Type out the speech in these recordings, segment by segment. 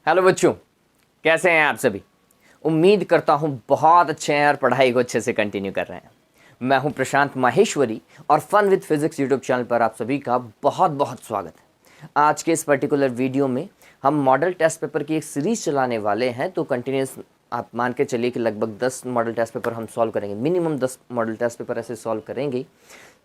Hello बच्चों, कैसे हैं आप सभी। उम्मीद करता हूं बहुत अच्छे हैं और पढ़ाई को अच्छे से कंटिन्यू कर रहे हैं। मैं हूं प्रशांत माहेश्वरी और fun with physics YouTube channel पर आप सभी का बहुत बहुत स्वागत है। आज के इस पर्टिकुलर वीडियो में हम मॉडल टेस्ट पेपर की एक सीरीज चलाने वाले हैं। तो कंटिन्यूस आप मान के चलिए कि लगभग 10 मॉडल टेस्ट पेपर हम सॉल्व करेंगे, मिनिमम 10 मॉडल टेस्ट पेपर ऐसे सॉल्व करेंगे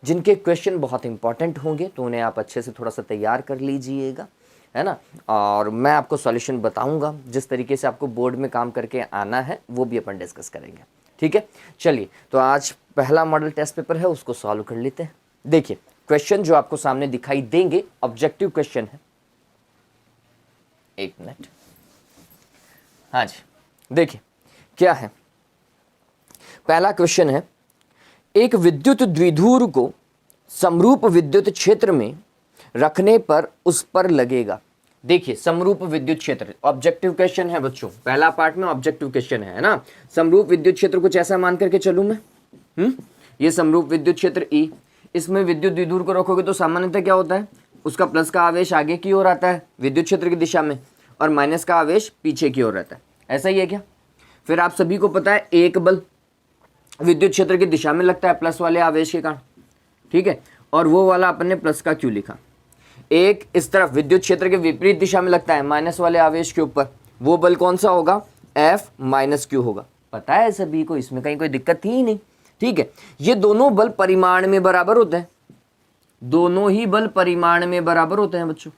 जिनके क्वेश्चन बहुत इंपॉर्टेंट होंगे। तो उन्हें आप अच्छे से थोड़ा सा तैयार कर लीजिएगा, है ना। और मैं आपको सॉल्यूशन बताऊंगा, जिस तरीके से आपको बोर्ड में काम करके आना है वो भी अपन डिस्कस करेंगे, ठीक है। चलिए, तो आज पहला मॉडल टेस्ट पेपर है, उसको सॉल्व कर लेते हैं। देखिए, क्वेश्चन जो आपको सामने दिखाई देंगे ऑब्जेक्टिव क्वेश्चन है। एक मिनट, हाँ जी, देखिए क्या है। पहला क्वेश्चन है, एक विद्युत द्विध्रुव को समरूप विद्युत क्षेत्र में रखने पर उस पर लगेगा। देखिए, समरूप विद्युत क्षेत्र ऑब्जेक्टिव क्वेश्चन है बच्चों, पहला पार्ट में ऑब्जेक्टिव क्वेश्चन है ना। समरूप विद्युत क्षेत्र कुछ ऐसा मान करके चलूं मैं, ये समरूप विद्युत क्षेत्र E, इसमें विद्युत द्विध्रुव को रखोगे तो सामान्यतः क्या होता है, उसका प्लस का आवेश आगे की ओर आता है विद्युत क्षेत्र की दिशा में और माइनस का आवेश पीछे की ओर रहता है। ऐसा ही है क्या। फिर आप सभी को पता है एक बल विद्युत क्षेत्र की दिशा में लगता है प्लस वाले आवेश के कारण, ठीक है, और वो वाला अपन ने प्लस का क्यों लिखा। एक इस तरफ विद्युत क्षेत्र के विपरीत दिशा में लगता है माइनस वाले आवेश के ऊपर, वो बल कौन सा होगा, F माइनस क्यू होगा। पता है सभी को, इसमें कहीं कोई दिक्कत थी ही नहीं, ठीक है। ये दोनों बल परिमाण में बराबर होते हैं, दोनों ही बल परिमाण में बराबर होते हैं बच्चों,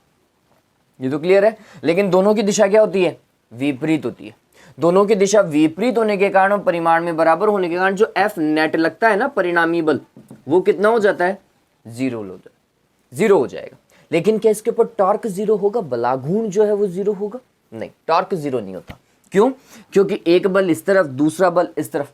ये तो क्लियर है। लेकिन दोनों की दिशा क्या होती है, विपरीत होती है। दोनों की दिशा विपरीत होने के कारण, परिमाण में बराबर होने के कारण जो F नेट लगता है ना, परिणामी बल, वो कितना हो जाता है, जीरो हो जाएगा। लेकिन क्या इसके ऊपर टॉर्क जीरो होगा, बलाघूर्ण जो है वो जीरो होगा, नहीं, टॉर्क जीरो नहीं होता। क्यों, क्योंकि एक बल इस तरफ, दूसरा बल इस तरफ,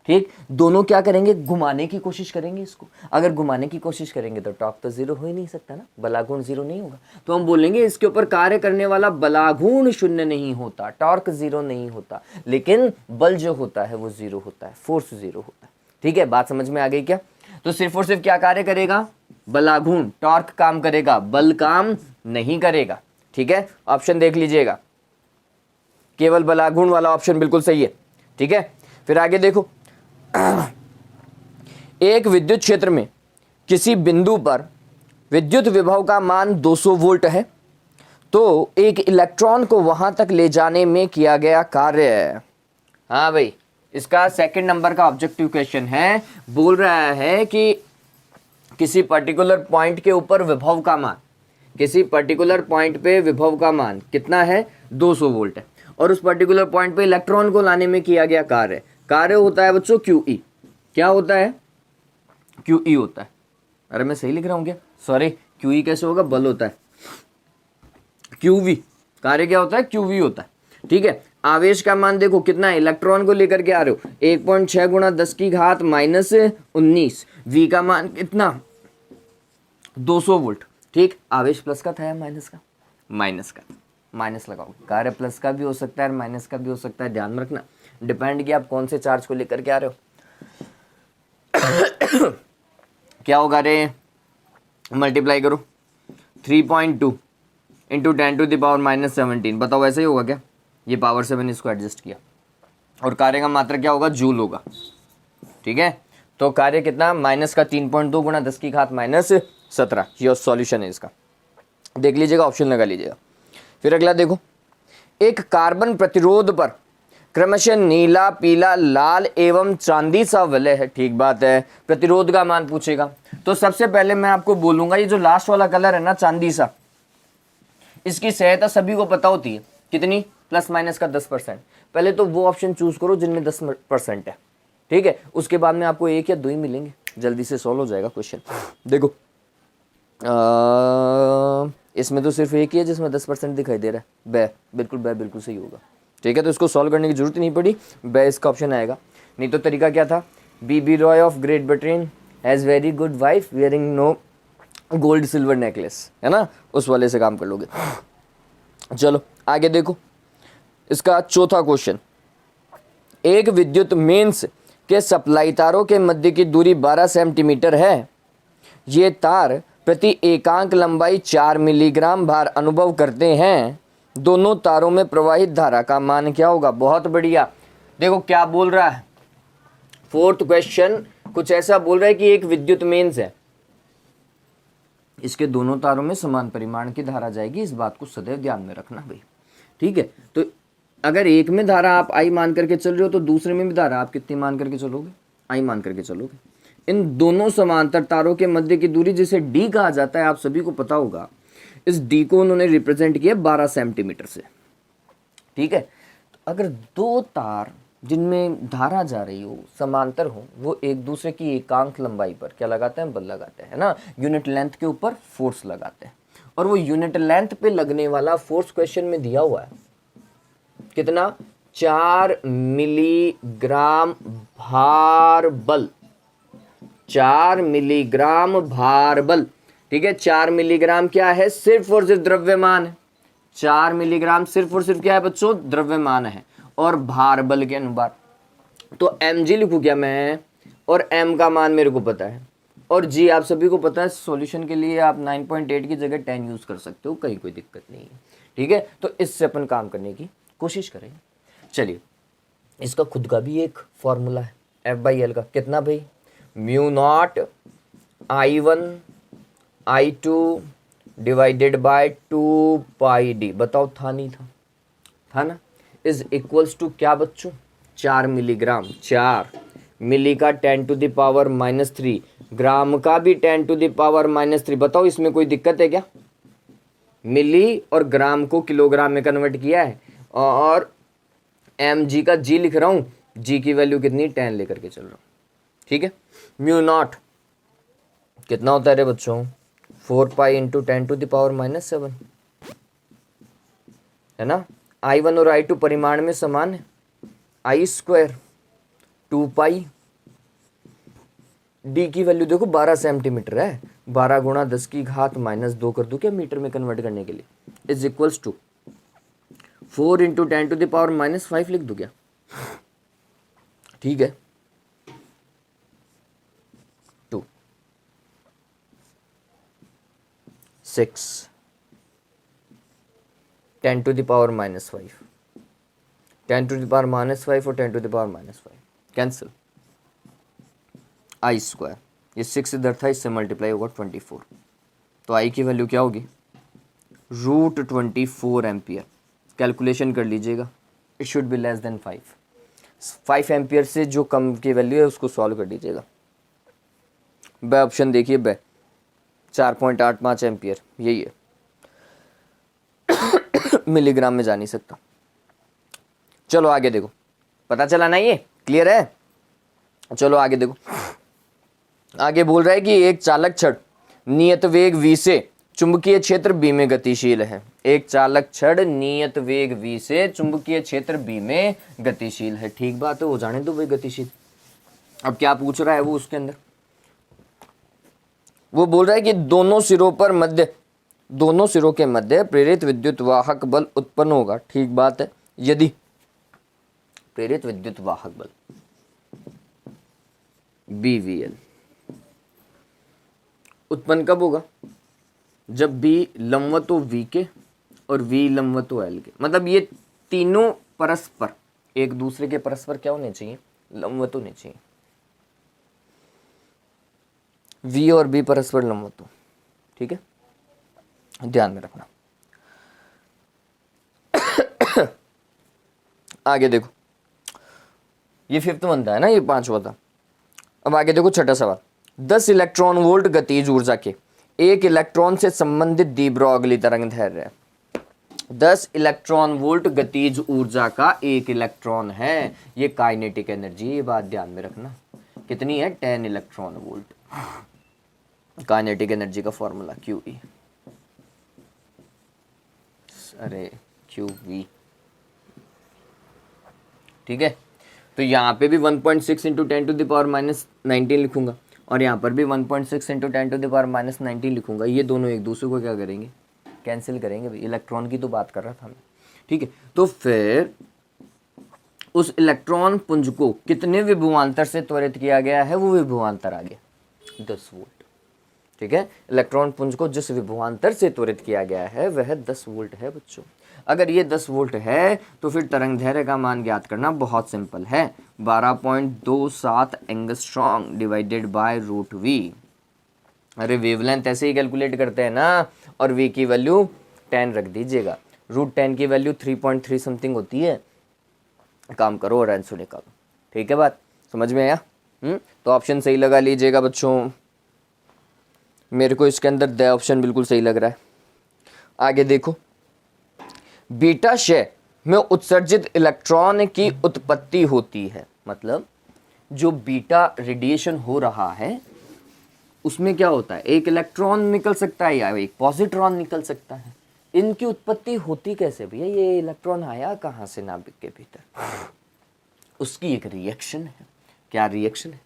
ठीक, दोनों क्या करेंगे, घुमाने की कोशिश करेंगे इसको। अगर घुमाने की कोशिश करेंगे तो टॉर्क तो जीरो हो ही नहीं सकता ना, बलाघूर्ण जीरो नहीं होगा। तो हम बोलेंगे इसके ऊपर कार्य करने वाला बलाघूर्ण शून्य नहीं होता, टॉर्क जीरो नहीं होता, लेकिन बल जो होता है वो जीरो होता है, फोर्स जीरो होता है, ठीक है। बात समझ में आ गई क्या। तो सिर्फ और सिर्फ क्या कार्य करेगा, बलाघूर्ण, टॉर्क काम करेगा, बल काम नहीं करेगा, ठीक है। ऑप्शन देख लीजिएगा, केवल बलाघूर्ण वाला ऑप्शन बिल्कुल सही है, ठीक है। फिर आगे देखो, एक विद्युत क्षेत्र में किसी बिंदु पर विद्युत विभव का मान 200 वोल्ट है, तो एक इलेक्ट्रॉन को वहां तक ले जाने में किया गया कार्य। हाँ भाई, इसका सेकंड नंबर का ऑब्जेक्टिव क्वेश्चन है। बोल रहा है कि किसी पर्टिकुलर पॉइंट के ऊपर विभव का मान, किसी पर्टिकुलर पॉइंट पे विभव का मान कितना है, 200 वोल्ट है, और उस पर्टिकुलर पॉइंट पे इलेक्ट्रॉन को लाने में किया गया कार्य होता है बच्चों QE। क्या होता है, QE होता है। अरे मैं सही लिख रहा हूं क्या, सॉरी, QE कैसे होगा, बल होता है, QV, कार्य क्या होता है, QV होता है, ठीक है। आवेश का मान देखो कितना है, इलेक्ट्रॉन को लेकर के आ रहे हो 1.6 गुणा 10 की घात माइनस 19, V का मान कितना, 200 वोल्ट, ठीक। आवेश प्लस का था या माइनस का, माइनस का, माइनस लगाओ। कार्य प्लस का भी हो सकता है और माइनस का भी हो सकता है, ध्यान में रखना, डिपेंड किया आप कौन से चार्ज को लेकर के आ रहे हो। क्या होगा रे, मल्टीप्लाई करो 3.2 इंटू 10⁻⁻17, बताओ ऐसा ही होगा क्या। ये पावर से मैंने इसको एडजस्ट किया, और कार्य का मात्रा क्या होगा, जूल होगा, ठीक है। तो कार्य कितना, माइनस का 3.2 गुणा 10 की घात माइनस 17, ये सॉल्यूशन है इसका, देख लीजिएगा, ऑप्शन लगा लीजिएगा। फिर अगला देखो, एक कार्बन प्रतिरोध पर क्रमशः नीला, पीला, लाल एवं चांदी सा वलय है, ठीक बात है। प्रतिरोध का मान पूछेगा तो सबसे पहले मैं आपको बोलूंगा, ये जो लास्ट वाला कलर है ना, चांदी सा, इसकी सहता सभी को पता होती है कितनी, प्लस माइनस का 10%। पहले तो वो ऑप्शन चूज करो जिनमें 10% है, ठीक है। उसके बाद में आपको एक या दो ही मिलेंगे, जल्दी से सॉल्व हो जाएगा क्वेश्चन। देखो इसमें तो सिर्फ एक ही है जिसमें 10% दिखाई दे रहा है, बै, बिल्कुल सही होगा, ठीक है। तो इसको सॉल्व करने की जरूरत नहीं पड़ी, बै इसका ऑप्शन आएगा। नहीं तो तरीका क्या था, BB Roy of Great Britain has very good wife wearing no gold silver necklace, है ना, उस वाले से काम कर लोगे। चलो आगे देखो, इसका चौथा क्वेश्चन, एक विद्युत मेंस के सप्लाई तारों के मध्य की दूरी 12 सेंटीमीटर है। ये तार प्रति एकांक लंबाई 4 मिलीग्राम भार अनुभव करते हैं। दोनों तारों में प्रवाहित धारा का मान क्या होगा। बहुत बढ़िया। देखो क्या बोल रहा है, फोर्थ क्वेश्चन कुछ ऐसा बोल रहा है कि एक विद्युत मेंस है, इसके दोनों तारों में समान परिमाण की धारा जाएगी। इस बात को सदैव ध्यान में रखना भाई, ठीक है। तो अगर एक में धारा आप आई मान करके चल रहे हो तो दूसरे में भी धारा आप कितनी मान करके चलोगे, आई मान करके चलोगे। इन दोनों समांतर तारों के मध्य की दूरी जिसे डी कहा जाता है, आप सभी को पता होगा। इस डी को उन्होंने रिप्रेजेंट किया 12 सेंटीमीटर से, ठीक है। तो अगर दो तार जिनमें धारा जा रही हो समांतर हो, वो एक दूसरे की एकांक लंबाई पर क्या लगाते हैं, बल लगाते हैं ना, यूनिट लेंथ के ऊपर फोर्स लगाते हैं। और वो यूनिट लेंथ पे लगने वाला फोर्स क्वेश्चन में दिया हुआ है कितना, 4 मिलीग्राम भार बल, 4 मिलीग्राम भार बल, ठीक है। 4 मिलीग्राम क्या है, सिर्फ और सिर्फ द्रव्यमान है। 4 मिलीग्राम सिर्फ और सिर्फ क्या है बच्चों, द्रव्यमान है और भार बल के अनुपात। तो mg लिखूं क्या मैं, और m का मान मेरे को पता है और g आप सभी को पता है। सॉल्यूशन के लिए आप 9.8 की जगह 10 यूज कर सकते हो, कहीं कोई दिक्कत नहीं है, ठीक है। तो इससे अपन काम करने की कोशिश करेंगे। चलिए, इसका खुद का भी एक फॉर्मूला है F/L का, कितना भाई, mu naught I1 I2 divided by 2 pi D. बताओ था नहीं था ना, इज इक्वल्स टू क्या बच्चों, 4 मिलीग्राम। 4 मिली का 10⁻³ ग्राम का भी 10⁻³ बताओ इसमें कोई दिक्कत है क्या, मिली और ग्राम को किलोग्राम में कन्वर्ट किया है और mg का g लिख रहा हूं, g की वैल्यू कितनी, 10 लेकर के चल रहा हूं, ठीक है। म्यू नॉट कितना होता है रे बच्चों, 4 पाई इंटू 10⁻⁻7 है ना। I1 और I2 परिमाण में समान है, I² 2 पाई, D की वैल्यू देखो 12 सेंटीमीटर है, 12 गुणा 10 की घात -2 कर दूं क्या मीटर में कन्वर्ट करने के लिए, इज इक्वल्स टू 4 इंटू 10⁻⁻5 लिख दूं क्या, ठीक है। 2 6 10⁻⁻5 10⁻⁻5 और 10⁻⁵ कैंसिल, I², ये 6 इधर था, इससे मल्टीप्लाई होगा 24, तो I की वैल्यू क्या होगी, √24 एम्पियर। कैलकुलेशन कर लीजिएगा, it should be less than 5 ampere से जो कम की वैल्यू है उसको सॉल्व कर लीजिएगा। ब ऑप्शन देखिए, ब 4.85 एम्पियर यही है, मिलीग्राम में जा नहीं सकता। चलो आगे देखो, पता चला ना, ये क्लियर है। चलो आगे देखो, आगे बोल रहा है कि एक चालक छड़ नियत वेग v से चुंबकीय क्षेत्र b में गतिशील है। एक चालक छड़ नियत वेग v से चुंबकीय क्षेत्र b में गतिशील है, ठीक बात है, वो जाने दो भाई गतिशील। अब क्या पूछ रहा है वो उसके अंदर, वो बोल रहा है कि दोनों सिरों के मध्य प्रेरित विद्युत वाहक बल उत्पन्न होगा, ठीक बात है। यदि प्रेरित विद्युत वाहक बल BVL उत्पन्न कब होगा, जब B लंबवत हो V के और V लंबवत हो L के, मतलब ये तीनों परस्पर एक दूसरे के परस्पर क्या होने चाहिए, लंबवत होने चाहिए। V और B परस्पर लंबवत हो, ठीक है, ध्यान में रखना। आगे देखो, ये 5th बनता है ना, ये 5वां था। अब आगे देखो 6ठा सवाल, 10 इलेक्ट्रॉन वोल्ट गतिज ऊर्जा के एक इलेक्ट्रॉन से संबंधित डी ब्रोगली तरंग धैर्य है। 10 इलेक्ट्रॉन वोल्ट गतिज ऊर्जा का एक इलेक्ट्रॉन है, ये काइनेटिक एनर्जी, ये बात ध्यान में रखना, कितनी है, 10 इलेक्ट्रॉन वोल्ट। काइनेटिक एनर्जी का फॉर्मूला QE, अरे QV, ठीक है। तो यहाँ पे भी 1.6 इंटू 10⁻⁻19 लिखूंगा और यहाँ पर भी 1.6 इंटू 10⁻⁻19 लिखूंगा। ये दोनों एक दूसरे को क्या करेंगे, कैंसिल करेंगे भाई, इलेक्ट्रॉन की तो बात कर रहा था मैं, ठीक है। तो फिर उस इलेक्ट्रॉन पुंज को कितने विभवांतर से त्वरित किया गया है, वो विभवांतर आ गया 10 वोल्ट, ठीक है। इलेक्ट्रॉन पुंज को जिस विभवांतर से त्वरित किया गया है वह 10 वोल्ट है बच्चों। अगर ये 10 वोल्ट है तो फिर तरंग दैर्घ्य का मान ज्ञात करना बहुत सिंपल है, 12.27 angstrom divided by root V. अरे वेवलेंथ ऐसे ही कैलकुलेट करते हैं ना, और वी की वैल्यू 10 रख दीजिएगा, √10 की वैल्यू 3.3 समथिंग होती है, काम करो और आंसर निकालो। ठीक है, बात समझ में आया? तो ऑप्शन सही लगा लीजिएगा बच्चों, मेरे को इसके अंदर द ऑप्शन बिल्कुल सही लग रहा है। आगे देखो, बीटा क्षय में उत्सर्जित इलेक्ट्रॉन की उत्पत्ति होती है, मतलब जो बीटा रेडिएशन हो रहा है उसमें क्या होता है, एक इलेक्ट्रॉन निकल सकता है या एक पॉजिट्रॉन निकल सकता है। इनकी उत्पत्ति होती कैसे भैया, ये इलेक्ट्रॉन आया कहाँ से नाभिक के भीतर, उसकी एक रिएक्शन है। क्या रिएक्शन है?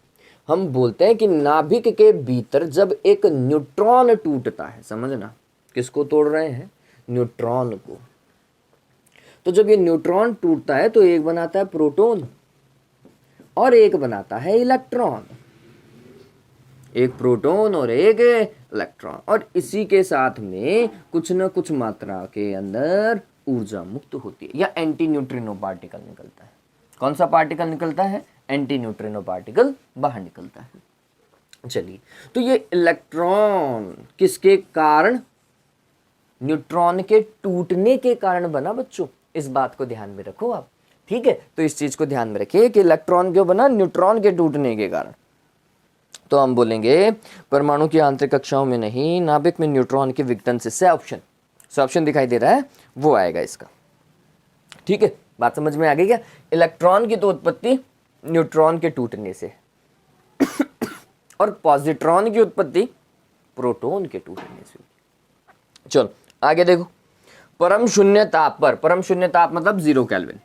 हम बोलते हैं कि नाभिक के भीतर जब एक न्यूट्रॉन टूटता है, समझना किसको तोड़ रहे हैं, न्यूट्रॉन को। तो जब ये न्यूट्रॉन टूटता है तो एक बनाता है प्रोटॉन और एक बनाता है इलेक्ट्रॉन, एक प्रोटॉन और एक इलेक्ट्रॉन, और इसी के साथ में कुछ न कुछ मात्रा के अंदर ऊर्जा मुक्त होती है या एंटी न्यूट्रिनो पार्टिकल निकलता है। कौन सा पार्टिकल निकलता है? एंटी न्यूट्रिनो पार्टिकल बाहर निकलता है। चलिए, तो ये इलेक्ट्रॉन किसके कारण, न्यूट्रॉन के टूटने के कारण बना बच्चों, इस बात को ध्यान में रखो आप। ठीक है, तो इस चीज को ध्यान में रखिए कि इलेक्ट्रॉन क्यों बना, न्यूट्रॉन के टूटने के कारण। तो हम बोलेंगे परमाणु की आंतरिक कक्षाओं में नहीं, नाभिक में न्यूट्रॉन के विघटन से ऑप्शन दिखाई दे रहा है, वो आएगा इसका। ठीक है, बात समझ में आ गई क्या? इलेक्ट्रॉन की तो उत्पत्ति न्यूट्रॉन के टूटने से और पॉजिट्रॉन की उत्पत्ति प्रोटॉन के टूटने से। चलो आगे देखो, परम शून्य ताप पर, परम शून्य ताप मतलब 0 केल्विन,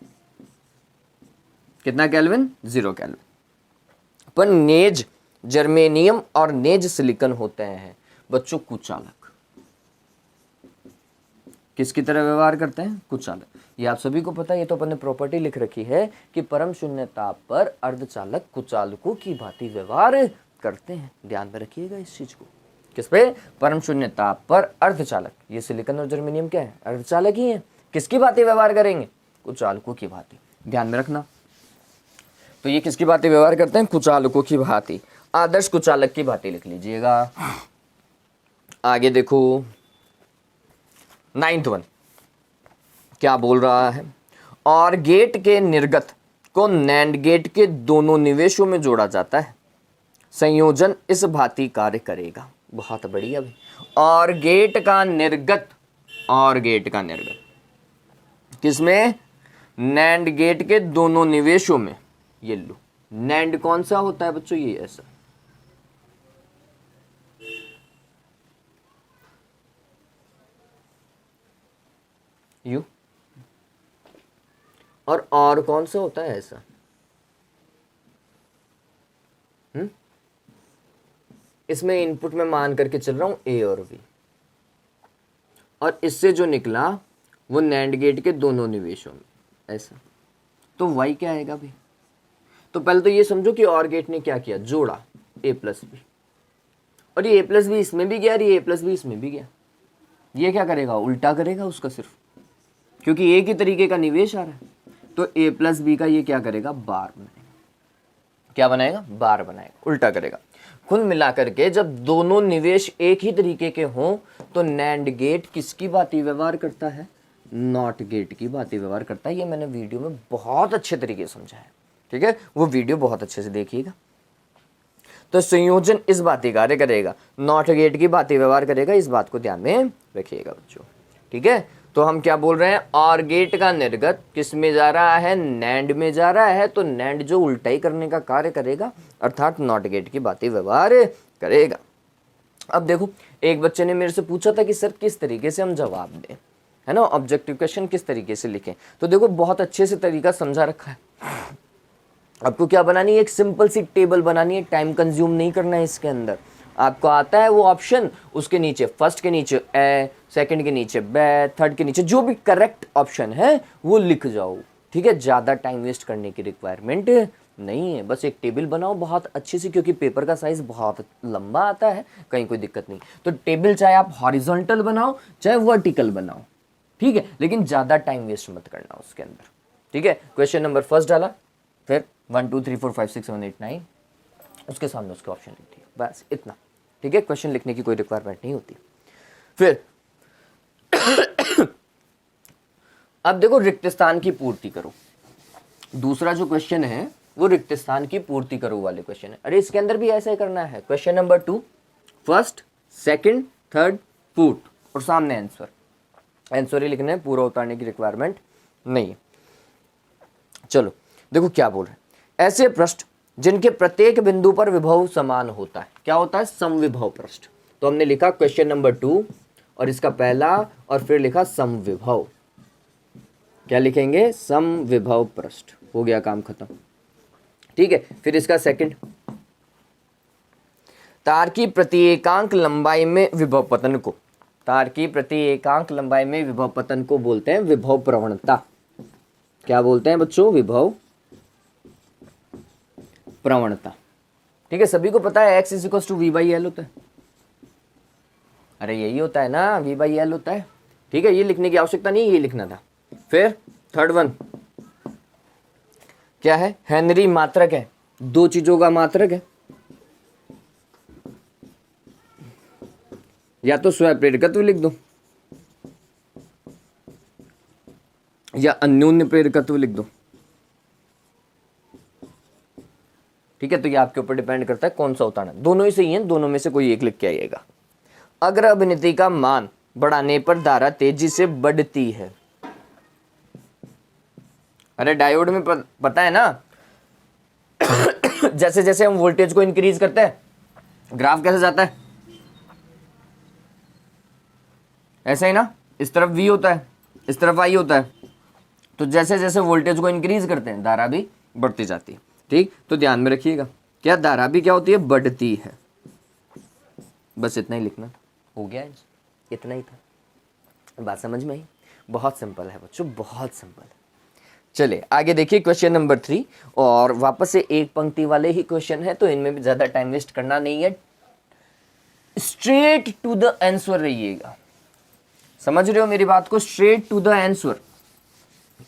कितना केल्विन? 0 केल्विन पर नेज जर्मेनियम और नेज सिलिकॉन होते हैं बच्चों कुचालक। किसकी तरह व्यवहार करते हैं? कुचालक। ये आप सभी को पता है, ये तो अपन ने प्रॉपर्टी लिख रखी है कि परम शून्य ताप पर अर्धचालक कुचालकों की भांति व्यवहार करते हैं। ध्यान में रखिएगा इस चीज को। किस पे? परम शून्य ताप पर अर्धचालक। ये सिलिकॉन और जर्मेनियम क्या है? अर्धचालक ही है। किसकी भांति व्यवहार करेंगे? कुचालकों की भांति। ध्यान में रखना। तो ये किसकी भांति व्यवहार करते हैं? कुचालकों की भांति। आदर्श कुचालक की भांति लिख लीजिएगा। आगे देखो 9th वन क्या बोल रहा है, और गेट के निर्गत को नैंड गेट के दोनों निवेशों में जोड़ा जाता है, संयोजन इस भांति कार्य करेगा। बहुत बढ़िया भाई। और गेट का निर्गत, और गेट का निर्गत किसमें? नैंड गेट के दोनों निवेशों में। ये लो, नैंड कौन सा होता है बच्चों? ये ऐसा। यू। और कौन सा होता है ऐसा? इसमें इनपुट में मान करके चल रहा हूं ए और बी, और इससे जो निकला वो नैंड गेट के दोनों निवेशों में, ऐसा। तो वाई क्या आएगा भाई? तो पहले तो ये समझो कि और गेट ने क्या किया, जोड़ा ए प्लस बी, और ये ए प्लस बी इसमें भी गया और ये ए प्लस बी इसमें भी गया। ये क्या करेगा? उल्टा करेगा उसका सिर्फ, क्योंकि एक ही तरीके का निवेश आ रहा है। तो ए प्लस बी का ये क्या करेगा? बार बनाएगा। क्या बनाएगा? बार बनाएगा, उल्टा करेगा। कुल मिलाकर के जब दोनों निवेश एक ही तरीके के हों तो नैंड गेट किसकी भांति व्यवहार करता है? नॉट गेट की भांति व्यवहार करता है। ये मैंने वीडियो में बहुत अच्छे तरीके से समझा है, ठीक है? वो वीडियो बहुत अच्छे से देखिएगा। तो संयोजन इस भांति कार्य करेगा, नॉट गेट की भांति व्यवहार करेगा। इस बात को ध्यान में रखिएगा बच्चों, ठीक है? तो हम क्या बोल रहे हैं? और गेट का निर्गत किस में जा रहा है? नैंड में जा रहा है। तो नैंड जो उल्टाई करने का कार्य करेगा, अर्थात नॉट गेट की भांति व्यवहार करेगा। अब देखो, एक बच्चे ने मेरे से पूछा था कि सर किस तरीके से हम जवाब दें, है ना, ऑब्जेक्टिव क्वेश्चन किस तरीके से लिखें। तो देखो बहुत अच्छे से तरीका समझा रखा है। आपको क्या बनानी है? एक सिंपल सी टेबल बनानी है, टाइम कंज्यूम नहीं करना है इसके अंदर। आपको आता है वो ऑप्शन, उसके नीचे फर्स्ट के नीचे ए, सेकंड के नीचे बे, थर्ड के नीचे जो भी करेक्ट ऑप्शन है वो लिख जाओ, ठीक है? ज़्यादा टाइम वेस्ट करने की रिक्वायरमेंट नहीं है। बस एक टेबल बनाओ बहुत अच्छी सी, क्योंकि पेपर का साइज बहुत लंबा आता है, कहीं कोई दिक्कत नहीं। तो टेबल चाहे आप हॉरिजॉन्टल बनाओ चाहे वर्टिकल बनाओ, ठीक है, लेकिन ज़्यादा टाइम वेस्ट मत करना उसके अंदर। ठीक है, क्वेश्चन नंबर फर्स्ट डाला, फिर 1 2 3 4 5 6 7 8 9 उसके सामने उसके ऑप्शन लिख दिए, बस इतना। ठीक है, क्वेश्चन लिखने की कोई रिक्वायरमेंट नहीं होती। फिर अब देखो रिक्त स्थान की पूर्ति करो। दूसरा जो क्वेश्चन है वो रिक्त स्थान की पूर्ति करो वाले क्वेश्चन है। अरे इसके अंदर भी ऐसा ही करना है। Question number 2 first second third fourth और सामने आंसर, आंसर ही लिखना है, पूरा उतारने की रिक्वायरमेंट नहीं है। चलो देखो क्या बोल रहे हैं। ऐसे पृष्ठ जिनके प्रत्येक बिंदु पर विभव समान होता है, क्या होता है, समविभव पृष्ठ। तो हमने लिखा क्वेश्चन नंबर 2 और इसका पहला और फिर लिखा समविभव। क्या लिखेंगे, समविभव पृष्ठ। हो गया काम खत्म। ठीक है, फिर इसका सेकंड, तार की प्रत्येकांक लंबाई में विभव पतन को, तार की प्रत्येकांक लंबाई में विभव पतन को बोलते हैं विभव प्रवणता। क्या बोलते हैं बच्चों, विभव प्रवणता। ठीक है, सभी को पता है x is two V by L होता है। अरे यही होता है ना, वी बाई एल होता है। ठीक है, ये लिखने की आवश्यकता नहीं, ये लिखना था। फिर थर्ड वन क्या है, हेनरी मात्रक है, दो चीजों का मात्रक है। या तो स्वयं प्रेरकत्व लिख दो या अन्योन्य प्रेरकत्व लिख दो। ठीक है, तो ये आपके ऊपर डिपेंड करता है कौन सा उतारना। दोनों ही सही हैं, दोनों में से कोई एक लिख के आइएगा। अग्र अभिनति का मान बढ़ाने पर धारा तेजी से बढ़ती है। अरे डायोड में पता है ना जैसे जैसे हम वोल्टेज को इंक्रीज करते हैं ग्राफ कैसे जाता है, ऐसा ही ना, इस तरफ V होता है, इस तरफ I होता है। तो जैसे जैसे वोल्टेज को इंक्रीज करते हैं धारा भी बढ़ती जाती है। ठीक, तो ध्यान में रखिएगा, क्या धारा भी क्या होती है, बढ़ती है। बस इतना ही लिखना था, हो गया, इतना ही था। बात समझ में आई? बहुत सिंपल है बच्चों, बहुत सिंपल है। चलिए आगे देखिए क्वेश्चन नंबर 3, और वापस से एक पंक्ति वाले ही क्वेश्चन है, तो इनमें भी ज्यादा टाइम वेस्ट करना नहीं है, स्ट्रेट टू द आंसर रहिएगा। समझ रहे हो मेरी बात को, स्ट्रेट टू द आंसर।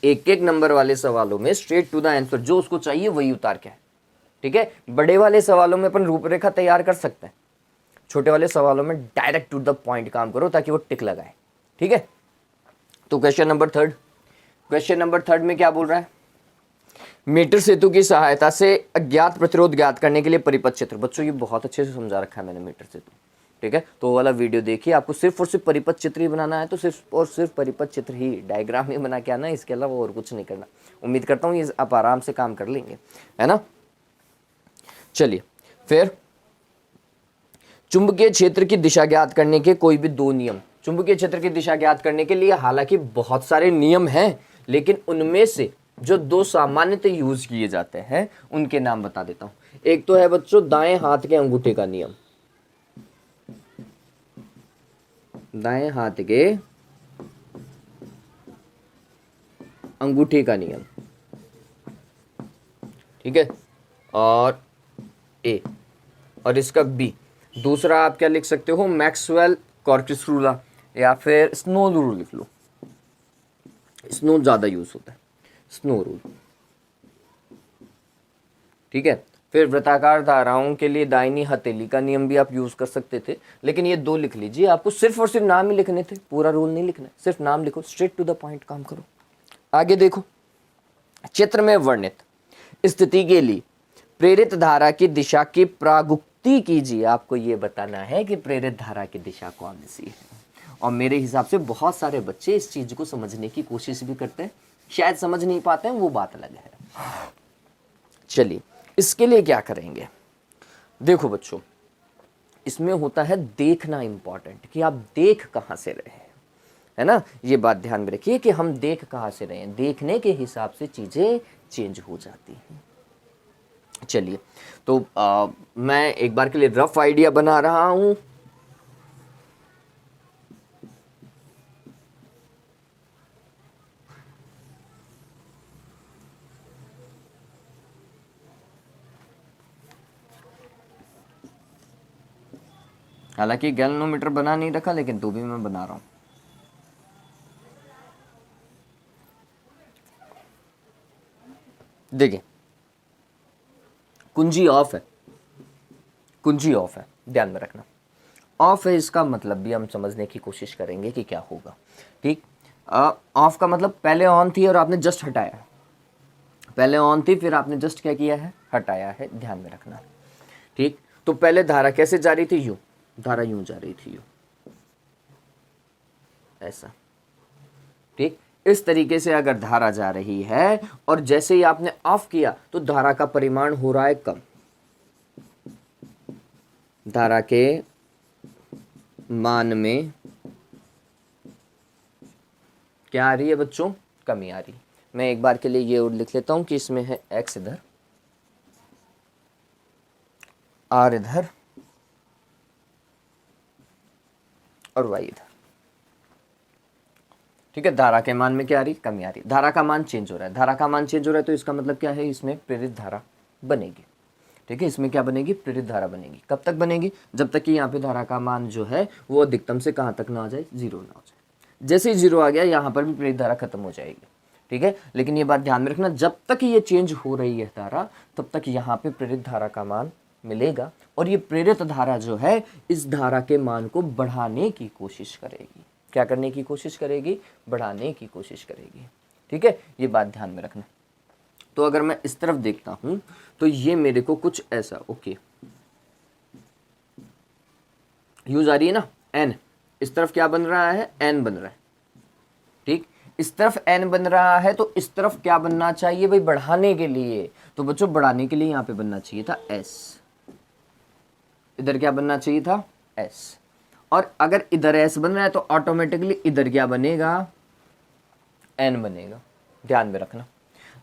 एक एक नंबर वाले सवालों में स्ट्रेट टू द आंसर, जो उसको चाहिए वही उतार के है। ठीक है, बड़े वाले सवालों में अपन रूपरेखा तैयार कर सकते हैं, छोटे वाले सवालों में डायरेक्ट टू द पॉइंट काम करो ताकि वो टिक लगाए। ठीक है, तो question number third, question number third में क्या बोल रहा है, मीटर सेतु की सहायता से अज्ञात प्रतिरोध ज्ञात करने के लिए परिपथ चित्र। बच्चों ये बहुत अच्छे से समझा रखा है मैंने मीटर सेतु। ठीक है, तो वो वाला वीडियो देखिए, आपको सिर्फ और सिर्फ परिपथ चित्र ही बनाना है तो सिर्फ और सिर्फ परिपथ चित्र ही, डायग्राम ही बना के आना, इसके अलावा और कुछ नहीं करना। उम्मीद करता हूँ ये आप आराम से काम कर लेंगे, है ना। चलिए फिर, चुंबकीय क्षेत्र की दिशा ज्ञात करने के कोई भी दो नियम। चुंबकीय क्षेत्र की दिशा ज्ञात करने के लिए हालांकि बहुत सारे नियम हैं, लेकिन उनमें से जो दो सामान्यतः यूज किए जाते हैं उनके नाम बता देता हूं। एक तो है बच्चों दाएं हाथ के अंगूठे का नियम, दाएं हाथ के अंगूठे का नियम। ठीक है, और ए, और इसका बी। दूसरा आप क्या लिख सकते हो, मैक्सवेल कॉर्टिस रूल, या फिर स्नो रूल लिख लो, स्नो ज्यादा यूज होता है, स्नो रूल। ठीक है, फिर वृत्ताकार धाराओं के लिए दाहिनी हथेली का नियम भी आप यूज कर सकते थे, लेकिन ये दो लिख लीजिए। आपको सिर्फ और सिर्फ नाम ही लिखने थे, पूरा रूल नहीं लिखना, सिर्फ नाम लिखो, स्ट्रेट टू द पॉइंट काम करो। आगे देखो, चित्र में वर्णित स्थिति के लिए प्रेरित धारा की दिशा की प्रागुक्ति कीजिए। आपको ये बताना है कि प्रेरित धारा की दिशा कौन सी है, और मेरे हिसाब से बहुत सारे बच्चे इस चीज को समझने की कोशिश भी करते हैं, शायद समझ नहीं पाते हैं, वो बात अलग है। चलिए इसके लिए क्या करेंगे, देखो बच्चों, इसमें होता है देखना इंपॉर्टेंट, कि आप देख कहां से रहे हैं, है ना। ये बात ध्यान में रखिए कि हम देख कहां से रहे हैं, देखने के हिसाब से चीजें चेंज हो जाती हैं। चलिए, तो मैं एक बार के लिए रफ आइडिया बना रहा हूं। हालांकि गैल्वेनोमीटर बना नहीं रखा, लेकिन तो भी मैं बना रहा हूं। देखिए कुंजी ऑफ है, कुंजी ऑफ है, ध्यान में रखना। ऑफ है इसका मतलब भी हम समझने की कोशिश करेंगे कि क्या होगा। ठीक, ऑफ का मतलब पहले ऑन थी और आपने जस्ट हटाया, पहले ऑन थी फिर आपने जस्ट क्या किया है, हटाया है, ध्यान में रखना। ठीक, तो पहले धारा कैसे जा रही थी, यूं, धारा यूं जा रही थी, यूं, ऐसा। ठीक, इस तरीके से अगर धारा जा रही है और जैसे ही आपने ऑफ किया तो धारा का परिमाण हो रहा है कम, धारा के मान में क्या आ रही है बच्चों, कमी आ रही। मैं एक बार के लिए ये और लिख लेता हूं कि इसमें है x इधर, r इधर और y इधर। ठीक है, धारा के मान में क्या आ रही, कमी आ रही, धारा का मान चेंज हो रहा है, धारा का मान चेंज हो रहा है तो इसका मतलब क्या है, इसमें प्रेरित धारा बनेगी। ठीक है, इसमें क्या बनेगी, प्रेरित धारा बनेगी। कब तक बनेगी, जब तक कि यहाँ पे धारा का मान जो है वो अधिकतम से कहाँ तक ना आ जाए, 0 ना हो जाए। जैसे ही 0 आ गया यहाँ पर भी प्रेरित धारा खत्म हो जाएगी। ठीक है, लेकिन ये बात ध्यान में रखना, जब तक ये चेंज हो रही है धारा तब तक यहाँ पे प्रेरित धारा का मान मिलेगा और ये प्रेरित धारा जो है इस धारा के मान को बढ़ाने की कोशिश करेगी। क्या करने की कोशिश करेगी, बढ़ाने की कोशिश करेगी। ठीक है, ये बात ध्यान में रखना। तो अगर मैं इस तरफ देखता हूं तो ये मेरे को कुछ ऐसा, ओके, यूज आ रही है ना, n, इस तरफ क्या बन रहा है, n बन रहा है। ठीक, इस तरफ n बन रहा है तो इस तरफ क्या बनना चाहिए भाई, बढ़ाने के लिए। तो बच्चों बढ़ाने के लिए यहां पे बनना चाहिए था s, इधर क्या बनना चाहिए था, s। और अगर इधर s बन रहा है तो ऑटोमेटिकली इधर क्या बनेगा, n बनेगा, ध्यान में रखना।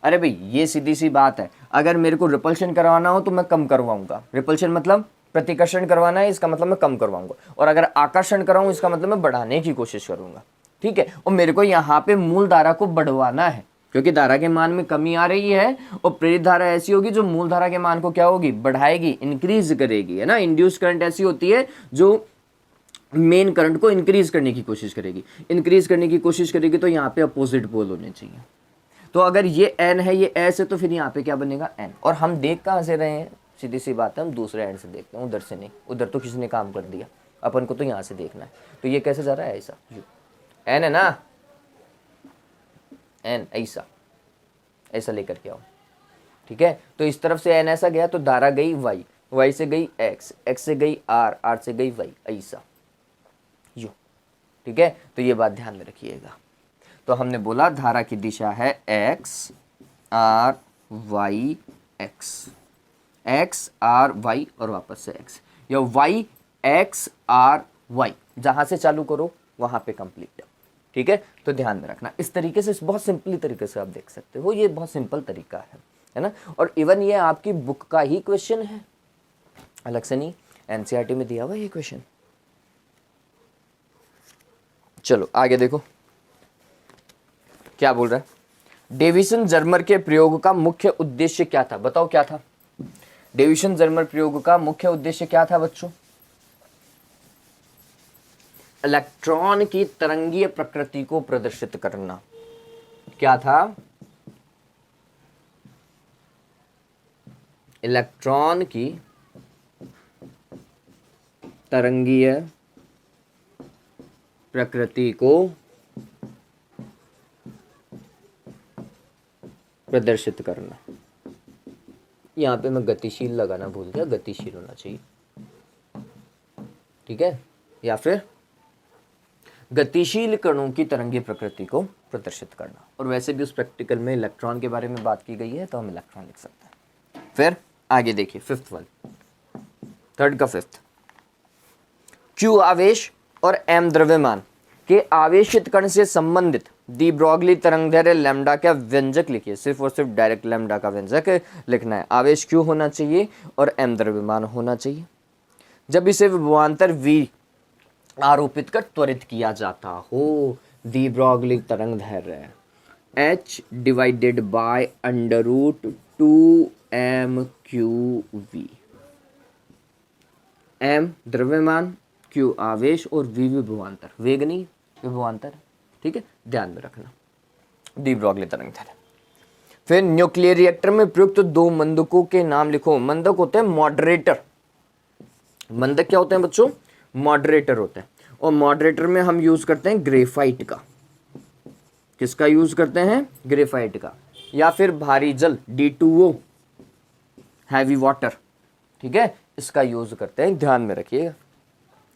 अरे भाई ये सीधी सी बात है, अगर मेरे को रिपल्शन करवाना हो तो मैं कम करवाऊंगा, रिपल्शन मतलब प्रतिकर्षण करवाना है, इसका मतलब मैं कम करवाऊंगा, और अगर आकर्षण कराऊं इसका मतलब मैं बढ़ाने की कोशिश करूंगा। ठीक है, और मेरे को यहाँ पे मूल धारा को बढ़वाना है क्योंकि धारा के मान में कमी आ रही है और प्रेरित धारा ऐसी होगी जो मूल धारा के मान को क्या होगी, बढ़ाएगी, इंक्रीज करेगी, है ना। इंड्यूस करंट ऐसी होती है जो मेन करंट को इंक्रीज करने की कोशिश करेगी, इंक्रीज करने की कोशिश करेगी तो यहाँ पे अपोजिट पोल होने चाहिए। तो अगर ये n है, ये s है, तो फिर यहाँ पे क्या बनेगा, n। और हम देख कहाँ से रहे हैं, सीधी सी बात है, हम दूसरे एंड से देखते हैं, उधर से नहीं, उधर तो किसी ने काम कर दिया, अपन को तो यहाँ से देखना है। तो ये कैसे जा रहा है, ऐसा, n है ना, n ऐसा, ऐसा लेकर के आओ। ठीक है, तो इस तरफ से n ऐसा गया तो धारा गई y, y से गई x, x से गई r, r से गई y, ऐसा यू। ठीक है, तो ये बात ध्यान में रखिएगा। तो हमने बोला धारा की दिशा है x r y x, x r y और वापस से x, या y x r y, जहां से चालू करो वहां पे कंप्लीट है। ठीक है, तो ध्यान में रखना, इस तरीके से, बहुत सिंपली तरीके से आप देख सकते हो, ये बहुत सिंपल तरीका है ना। और इवन ये आपकी बुक का ही क्वेश्चन है, अलग से नहीं, एनसीईआरटी में दिया हुआ ये क्वेश्चन। चलो आगे देखो क्या बोल रहा है। डेविसन जर्मर के प्रयोग का मुख्य उद्देश्य क्या था, बताओ क्या था। डेविसन जर्मर प्रयोग का मुख्य उद्देश्य क्या था बच्चों, इलेक्ट्रॉन की तरंगीय प्रकृति को प्रदर्शित करना। क्या था, इलेक्ट्रॉन की तरंगीय प्रकृति को प्रदर्शित करना। यहाँ पे मैं गतिशील लगाना भूल गया, गतिशील होना चाहिए। ठीक है, या फिर गतिशील कणों की तरंगीय प्रकृति को प्रदर्शित करना। और वैसे भी उस प्रैक्टिकल में इलेक्ट्रॉन के बारे में बात की गई है तो हम इलेक्ट्रॉन लिख सकते हैं। फिर आगे देखिए, फिफ्थ वन, थर्ड का फिफ्थ, Q आवेश और M द्रव्यमान के आवेशित कण से संबंधित डी ब्रॉगली तरंगदैर्घ्य लैम्डा का व्यंजक लिखिए। सिर्फ और सिर्फ डायरेक्ट लैम्डा का व्यंजक लिखना है। आवेश Q होना चाहिए और M द्रव्यमान होना चाहिए। जब इसे विभवांतर V आरोपित कर त्वरित किया जाता हो, डी ब्रॉगली तरंगदैर्घ्य H divided by √2mQV, M द्रव्यमान, Q आवेश और V विभवांतर, वेग नहीं विभवांतर। ठीक है, ध्यान में रखना, डी ब्रॉगली तरंगदैर्घ्य। फिर न्यूक्लियर रिएक्टर में प्रयुक्त दो मंदकों के नाम लिखो। मंदक होते हैं मॉडरेटर। मंदक क्या होते हैं बच्चों? मॉडरेटर होते हैं। और मॉडरेटर में हम यूज करते हैं ग्रेफाइट का। किसका यूज करते हैं? ग्रेफाइट का। या फिर भारी जल D2O, हैवी वाटर, ठीक है, इसका यूज करते हैं। ध्यान में रखिएगा,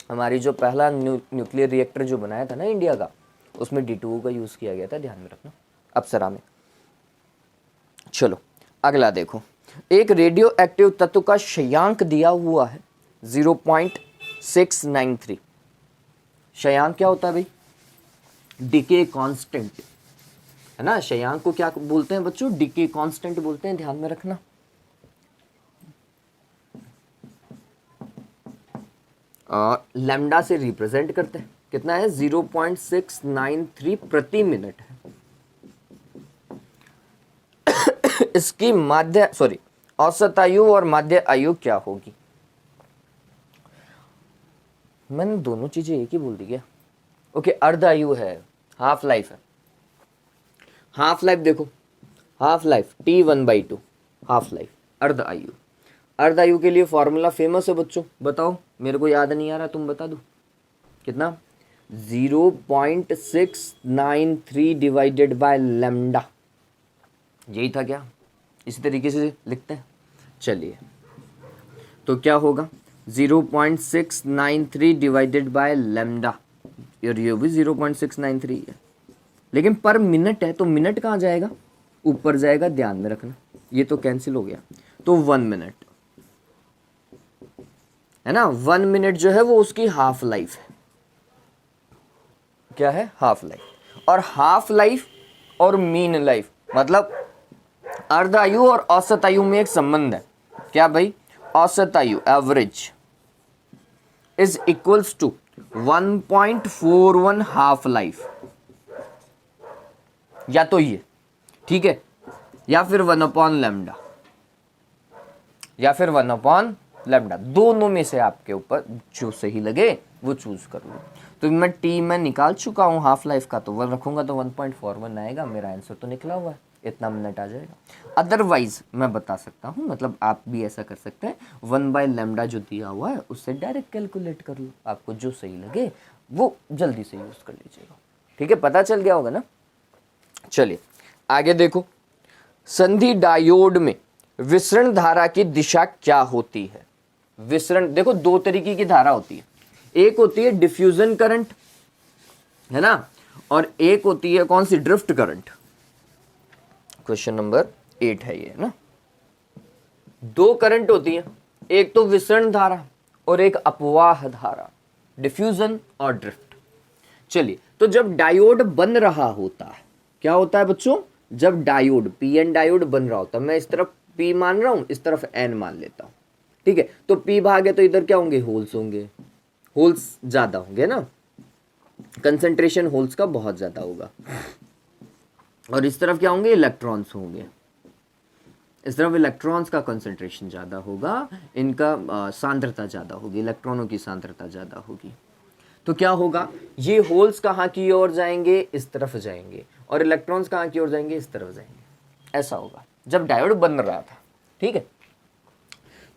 हमारी जो पहला न्यूक्लियर रिएक्टर जो बनाया था ना इंडिया का, उसमें D2O का यूज किया गया था, ध्यान में रखना, अप्सरा में। चलो अगला देखो, एक रेडियो एक्टिव तत्व का क्षयांक दिया हुआ है 0.693। क्षयांक क्या होता है भाई? डिके कांस्टेंट, है ना। क्षयांक को क्या बोलते हैं बच्चों? डिके कांस्टेंट बोलते हैं, ध्यान में रखना। और लैम्डा से रिप्रेजेंट करते हैं। कितना है? 0.693 प्रति मिनट है। इसकी औसत आयु और माध्य आयु क्या होगी? मैंने दोनों चीजें एक ही बोल दी क्या? ओके, अर्ध आयु है, हाफ लाइफ है। हाफ लाइफ देखो, half life T1/2, half life, अर्ध आयु। अर्ध आयु के लिए फॉर्मूला फेमस है बच्चों, बताओ, मेरे को याद नहीं आ रहा, तुम बता दो। कितना? 0.693 डिवाइडेड बाय लैम्डा, यही था क्या? इसी तरीके से लिखते हैं। चलिए, तो क्या होगा? 0.693 डिवाइडेड बाय लैम्डा, और ये भी 0.693 है, लेकिन पर मिनट है, तो मिनट कहाँ जाएगा? ऊपर जाएगा, ध्यान में रखना। ये तो कैंसिल हो गया, तो 1 मिनट है ना। 1 मिनट जो है वो उसकी हाफ लाइफ है। क्या है? Half life. और हाफ लाइफ और मीन लाइफ मतलब अर्ध आयु और औसत आयु में एक संबंध है। क्या भाई? औसत आयु, average, is equals to 1.41 half life, या तो ये, ठीक है, या फिर 1 लैम्डा, या फिर 1 लैम्डा, दोनों में से आपके ऊपर जो सही लगे वो चूज कर लो। तो मैं टी में निकाल चुका हूँ हाफ लाइफ का, तो 1 रखूंगा तो 1.41 आएगा, मेरा आंसर तो निकला हुआ है, इतना मिनट आ जाएगा। अदरवाइज मैं बता सकता हूँ, मतलब आप भी ऐसा कर सकते हैं, 1/λ जो दिया हुआ है उससे डायरेक्ट कैलकुलेट कर लो, आपको जो सही लगे वो जल्दी से यूज कर लीजिएगा। ठीक है, पता चल गया होगा ना। चलिए आगे देखो, संधि डायोड में विसरण धारा की दिशा क्या होती है? विसरण देखो, दो तरीके की धारा होती है, एक होती है डिफ्यूजन करंट, है ना, और एक होती है कौन सी? Drift current. क्वेश्चन नंबर 8 है ये ना। दो करंट होती है, एक तो विसरण धारा और एक अपवाह धारा, डिफ्यूजन और ड्रिफ्ट। चलिए, तो जब डायोड बन रहा होता है, क्या होता है बच्चों? जब डायोड, पीएन डायोड बन रहा होता है, मैं इस तरफ पी मान रहा हूं, इस तरफ एन मान लेता हूं, ठीक है, तो पी भाग है तो इधर क्या होंगे? होल्स होंगे, होल्स ज्यादा होंगे ना, कंसंट्रेशन होल्स का बहुत ज्यादा होगा। और इस तरफ क्या होंगे? इलेक्ट्रॉन्स होंगे, इस तरफ इलेक्ट्रॉन्स का कंसंट्रेशन ज्यादा होगा, इनका सांद्रता ज्यादा होगी, इलेक्ट्रॉनों की सांद्रता ज्यादा होगी। तो क्या होगा? ये होल्स कहाँ की ओर जाएंगे? इस तरफ जाएंगे, और इलेक्ट्रॉन्स कहाँ की ओर जाएंगे? इस तरफ जाएंगे। ऐसा होगा जब डायोड बन रहा था, ठीक है।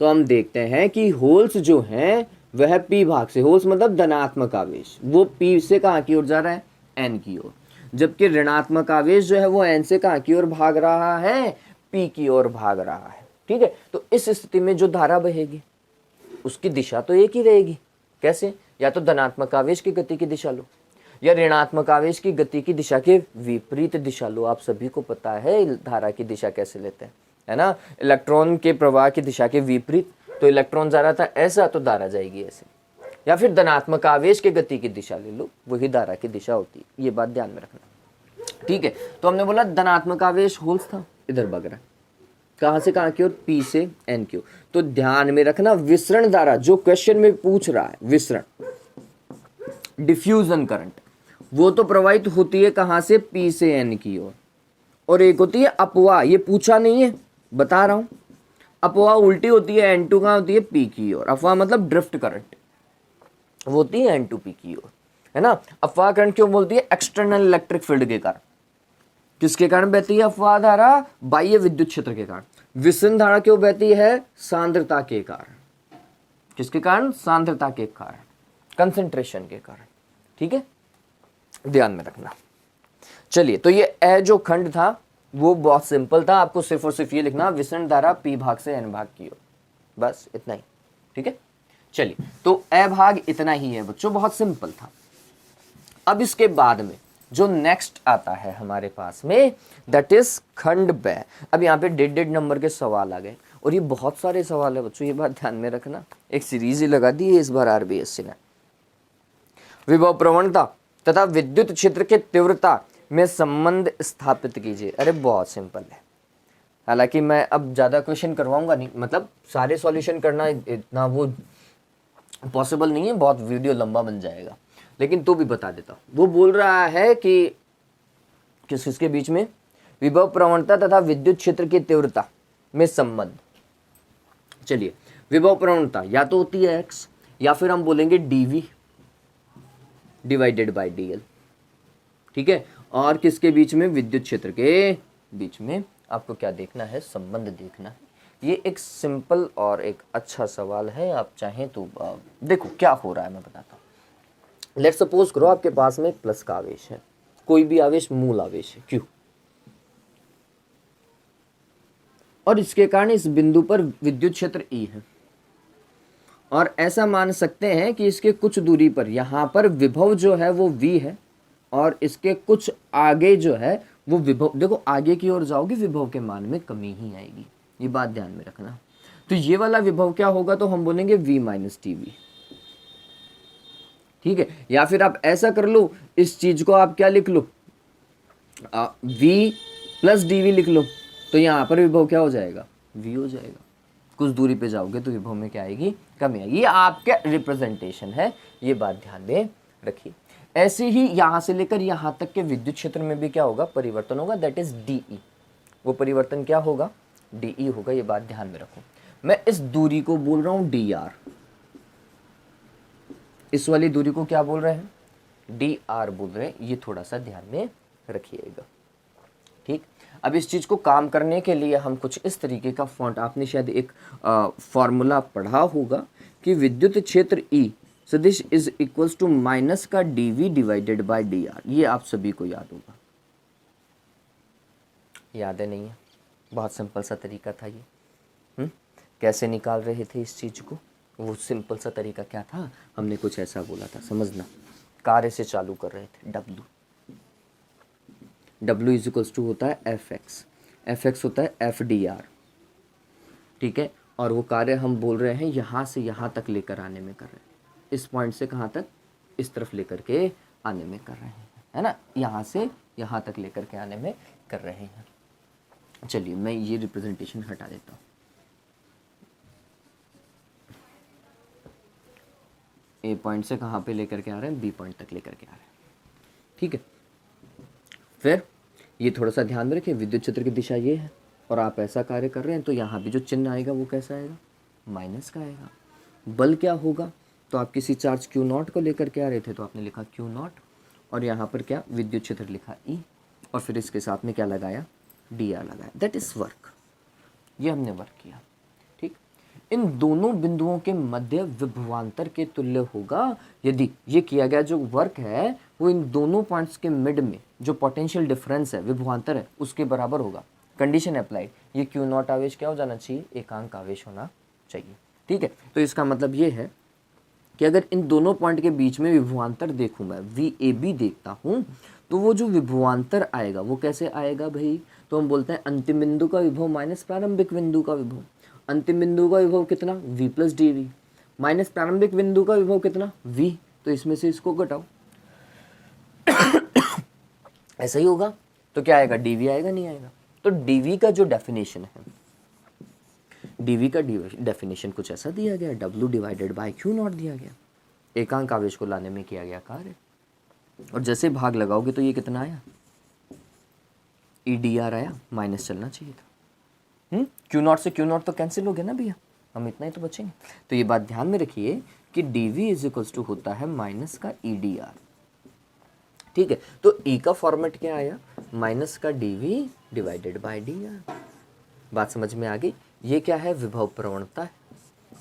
तो हम देखते हैं कि होल्स जो हैं वह पी भाग से, होल्स मतलब धनात्मक आवेश, वो पी से कहाँ की ओर जा रहा है? एन की ओर, जबकि ऋणात्मक आवेश जो है वो एन से कहाँ की ओर भाग रहा है? पी की ओर भाग रहा है, ठीक है। तो इस स्थिति में जो धारा बहेगी उसकी दिशा तो एक ही रहेगी। कैसे? या तो धनात्मक आवेश की गति की दिशा लो, या ऋणात्मक आवेश की गति की दिशा के विपरीत दिशा लो। आप सभी को पता है धारा की दिशा कैसे लेते हैं, है ना, इलेक्ट्रॉन के प्रवाह की दिशा के विपरीत। तो इलेक्ट्रॉन जा रहा था ऐसा, तो धारा जाएगी ऐसे। या फिर धनात्मक आवेश की गति की दिशा ले लो, वही धारा की दिशा होती है, ये बात ध्यान में रखना, ठीक है। तो हमने बोला धनात्मक आवेश होल्स था, इधर भाग रहा है, कहां से कहां की ओर? पी से एन की ओर। तो ध्यान में रखना, विसरण धारा जो क्वेश्चन में पूछ रहा है, विसरण, डिफ्यूजन करंट, वो तो प्रवाहित होती है कहां से? पी से एन की ओर। और एक होती है अपवाह, ये पूछा नहीं है, बता रहा हूं, अपवाह उल्टी होती है, N2 कहां होती है? पी की ओर। अपवाह मतलब ड्रिफ्ट करंट, वो होती है N2 पी की ओर, है ना। अपवाह करंट क्यों बोलती है? एक्सटर्नल इलेक्ट्रिक फील्ड के कारण, किसके कारण बहती है अफवाह धारा? बाह्य विद्युत क्षेत्र के कारण। विसरण धारा क्यों बहती है? सांद्रता के कारण। किसके कारण? सांद्रता के कारण, कंसंट्रेशन के कारण। ठीक है, ध्यान में रखना। चलिए, तो ये ए जो खंड था वो बहुत सिंपल था, आपको सिर्फ और सिर्फ ये लिखना विसरण धारा पी भाग से एन भाग की हो, बस इतना ही। ठीक है, चलिए, तो ए भाग इतना ही है बच्चों, बहुत सिंपल था। अब इसके बाद में जो नेक्स्ट आता है हमारे पास में, दैट इज खंड ब। अब यहाँ पे 1.5 नंबर के सवाल आ गए, और ये बहुत सारे सवाल है बच्चों, ये बात ध्यान में रखना। एक सीरीज ही लगा दी है इस बार आरबीएससी ने। विभव प्रवणता तथा विद्युत क्षेत्र के तीव्रता में संबंध स्थापित कीजिए। अरे बहुत सिंपल है, हालांकि मैं अब ज्यादा क्वेश्चन करवाऊंगा नहीं, मतलब सारे सॉल्यूशन करना इतना वो पॉसिबल नहीं है, बहुत वीडियो लंबा बन जाएगा, लेकिन तो भी बता देता हूं। वो बोल रहा है कि किसके बीच में? विभव प्रवणता तथा विद्युत क्षेत्र की तीव्रता में संबंध। चलिए, विभव प्रवणता या तो होती है x, या फिर हम बोलेंगे dv डिवाइडेड बाय dl। ठीक है, और किसके बीच में? विद्युत क्षेत्र के बीच में आपको क्या देखना है? संबंध देखना है। ये एक सिंपल और एक अच्छा सवाल है, आप चाहें तो देखो क्या हो रहा है, मैं बताता हूं। लेट्स सपोज करो आपके पास में एक प्लस का आवेश है, कोई भी आवेश मूल आवेश है Q, और इसके कारण इस बिंदु पर विद्युत क्षेत्र E है, और ऐसा मान सकते हैं कि इसके कुछ दूरी पर यहां पर विभव जो है वो V है, और इसके कुछ आगे जो है वो विभव, देखो आगे की ओर जाओगे विभव के मान में कमी ही आएगी, ये बात ध्यान में रखना। तो ये वाला विभव क्या होगा? तो हम बोलेंगे V माइनस टीवी। ठीक है, या फिर आप ऐसा कर लो, इस चीज को आप क्या लिख लो? V प्लस dv लिख लो, तो यहां पर विभव क्या हो जाएगा? V हो जाएगा। कुछ दूरी पे जाओगे तो विभव में क्या आएगी? कमी आएगी। ये आपका रिप्रेजेंटेशन है, ये बात ध्यान में रखिए। ऐसे ही यहां से लेकर यहां तक के विद्युत क्षेत्र में भी क्या होगा? परिवर्तन होगा, दैट इज DE। वो परिवर्तन क्या होगा? DE होगा, ये बात ध्यान में रखो। मैं इस दूरी को बोल रहा हूं DR, इस वाली दूरी को क्या बोल रहे हैं? DR बोल रहे हैं, ये थोड़ा सा ध्यान में रखिएगा। ठीक, अब इस चीज को काम करने के लिए हम कुछ इस तरीके का फॉन्ट, आपने शायद एक फॉर्मूला पढ़ा होगा कि विद्युत क्षेत्र E सदिश इज इक्वल्स टू माइनस का dv डिवाइडेड बाय dr। ये आप सभी को याद होगा, याद है? नहीं है? बहुत सिंपल सा तरीका था ये। कैसे निकाल रहे थे इस चीज को? वो सिंपल सा तरीका क्या था? हमने कुछ ऐसा बोला था, समझना। कार्य से चालू कर रहे थे, W इज इक्वल्स टू होता है fx होता है fdr। ठीक है, और वो कार्य हम बोल रहे हैं यहाँ से यहाँ तक लेकर आने में कर रहे हैं, इस पॉइंट से कहाँ तक? इस तरफ लेकर के आने में कर रहे हैं, है ना? यहाँ से यहाँ तक लेकर के आने में कर रहे हैं। चलिए, मैं ये रिप्रेजेंटेशन हटा देता हूँ। ए पॉइंट से कहाँ पे लेकर के आ रहे हैं? बी पॉइंट तक लेकर के आ रहे हैं। ठीक है, फिर ये थोड़ा सा ध्यान में रखिए, विद्युत क्षेत्र की दिशा ये है, और आप ऐसा कार्य कर रहे हैं, तो यहाँ भी जो चिन्ह आएगा वो कैसा आएगा? माइनस का आएगा। बल क्या होगा? तो आप किसी चार्ज Q0 को लेकर के आ रहे थे, तो आपने लिखा Q0, और यहाँ पर क्या? विद्युत क्षेत्र लिखा E, और फिर इसके साथ में क्या लगाया? DR लगाया। दैट इज वर्क, ये हमने वर्क किया। ठीक, इन दोनों बिंदुओं के मध्य विभवांतर के तुल्य होगा यदि ये किया गया जो वर्क है वो इन दोनों पॉइंट्स के मिड में जो पोटेंशियल डिफरेंस है, विभवांतर है, उसके बराबर होगा। कंडीशन अप्लाइड, ये Q0 आवेश क्या हो जाना चाहिए? एकांक आवेश होना चाहिए। ठीक है, तो इसका मतलब ये है कि अगर इन दोनों पॉइंट के बीच में विभवांतर देखूं, मैं VAB देखता हूं, तो वो जो विभवांतर आएगा वो कैसे आएगा भाई? तो हम बोलते हैं अंतिम बिंदु का विभव माइनस प्रारंभिक बिंदु का विभव। अंतिम बिंदु का विभव कितना? V प्लस dv, माइनस प्रारंभिक बिंदु का विभव कितना? V, तो इसमें से इसको घटाओ। ऐसा ही होगा, तो क्या आएगा? dv आएगा, नहीं आएगा? तो dv का जो डेफिनेशन है, dv का डेफिनेशन कुछ ऐसा दिया गया, W डिवाइडेड बाय Q0 दिया गया, एकांक आवेश को लाने में किया गया कार्य। और जैसे भाग लगाओगे तो ये कितना आया? EDR आया, माइनस चलना चाहिए था। Q0 से Q0 तो कैंसिल हो गया ना भैया, हम इतना ही तो बचेंगे। तो ये बात ध्यान में रखिए कि dv इज इक्वल्स टू होता है माइनस का EDR। ठीक है, तो ई का फॉर्मेट क्या आया, माइनस का DV divided by D R. बात समझ में आ गई। ये क्या है, विभव प्रवणता है,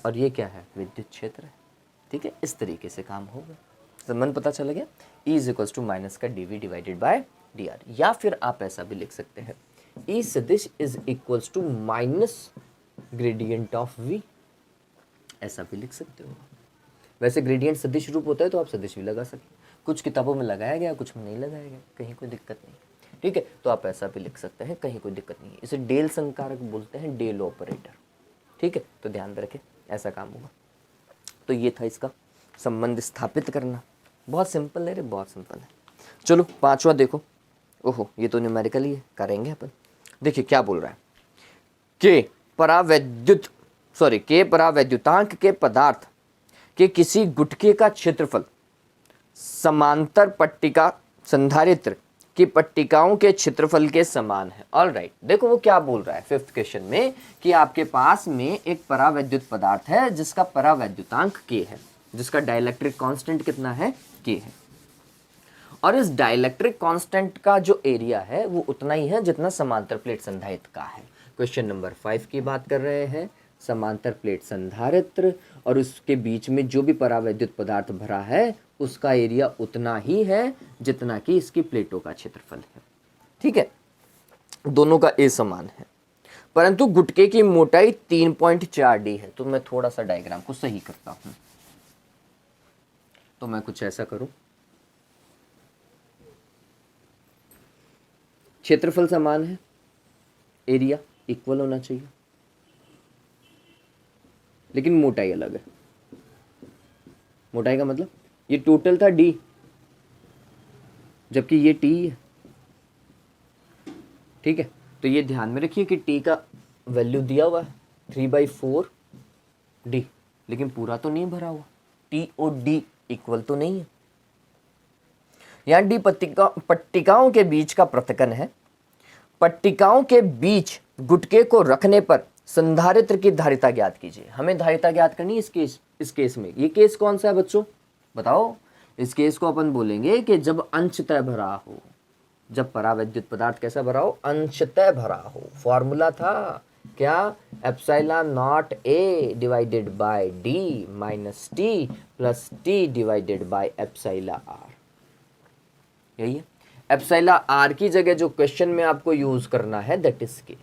और ये क्या है, विद्युत क्षेत्र है। ठीक है, इस तरीके से काम होगा। संबंध पता चल गया, E is equals to minus का DV divided by D R. या फिर आप ऐसा भी लिख सकते हैं, E सदिश is equals to minus gradient of V, ऐसा भी लिख सकते हो। वैसे ग्रेडियंट सदिश रूप होता है तो आप सदिश भी लगा सकते, कुछ किताबों में लगाया गया, कुछ में नहीं लगाया गया, कहीं कोई दिक्कत नहीं। ठीक है, तो आप ऐसा भी लिख सकते हैं, कहीं कोई दिक्कत नहीं है। इसे डेल संकारक बोलते हैं, डेल ऑपरेटर। ठीक है, तो ध्यान रखें, ऐसा काम होगा। तो ये था इसका संबंध स्थापित करना। बहुत सिंपल है रे, बहुत सिंपल है। चलो पांचवा देखो। ओहो, ये तो न्यूमेरिकल ही है, करेंगे अपन। देखिए क्या बोल रहा है, के परावैद्युतांक के पदार्थ के किसी गुटके का क्षेत्रफल समांतर पट्टिका संधारित्र की पट्टिकाओं के क्षेत्रफल के समान है। ऑल राइट, देखो वो क्या बोल रहा है फिफ्थ क्वेश्चन में, कि आपके पास में एक परावैद्युत पदार्थ है जिसका परावैद्युतांक के है, जिसका डाइलेक्ट्रिक कांस्टेंट कितना है, के है, और इस डाइलेक्ट्रिक कांस्टेंट का जो एरिया है वो उतना ही है जितना समांतर प्लेट संधारित्र का है। क्वेश्चन नंबर 5 की बात कर रहे हैं, समांतर प्लेट संधारित्र, और उसके बीच में जो भी परावैद्युत पदार्थ भरा है उसका एरिया उतना ही है जितना कि इसकी प्लेटों का क्षेत्रफल है। ठीक है, दोनों का ए समान है, परंतु गुटके की मोटाई 3.4 डी है। तो मैं थोड़ा सा डायग्राम को सही करता हूं, तो मैं कुछ ऐसा करूं, क्षेत्रफल समान है, एरिया इक्वल होना चाहिए, लेकिन मोटाई अलग है। मोटाई का मतलब ये टोटल था डी, जबकि ये टी है। ठीक है, तो ये ध्यान में रखिए कि टी का वैल्यू दिया हुआ है 3/4 डी, लेकिन पूरा तो नहीं भरा हुआ, टी और डी इक्वल तो नहीं है। यहां डी पट्टिकाओं के बीच का पृथक्कन है। पट्टिकाओं के बीच गुटके को रखने पर संधारित्र की धारिता ज्ञात कीजिए। हमें धारिता ज्ञात करनी है इस केस में। ये केस कौन सा है बच्चों, बताओ। इस केस को अपन बोलेंगे कि जब अंशतः भरा हो, जब परावैद्युत पदार्थ कैसा भरा हो, अंशतः भरा हो। फॉर्मूला था क्या, epsilon not A divided by D minus T plus T divided by epsilon R. यही है, एप्सिलॉन आर की जगह जो क्वेश्चन में आपको यूज करना है दैट इज के।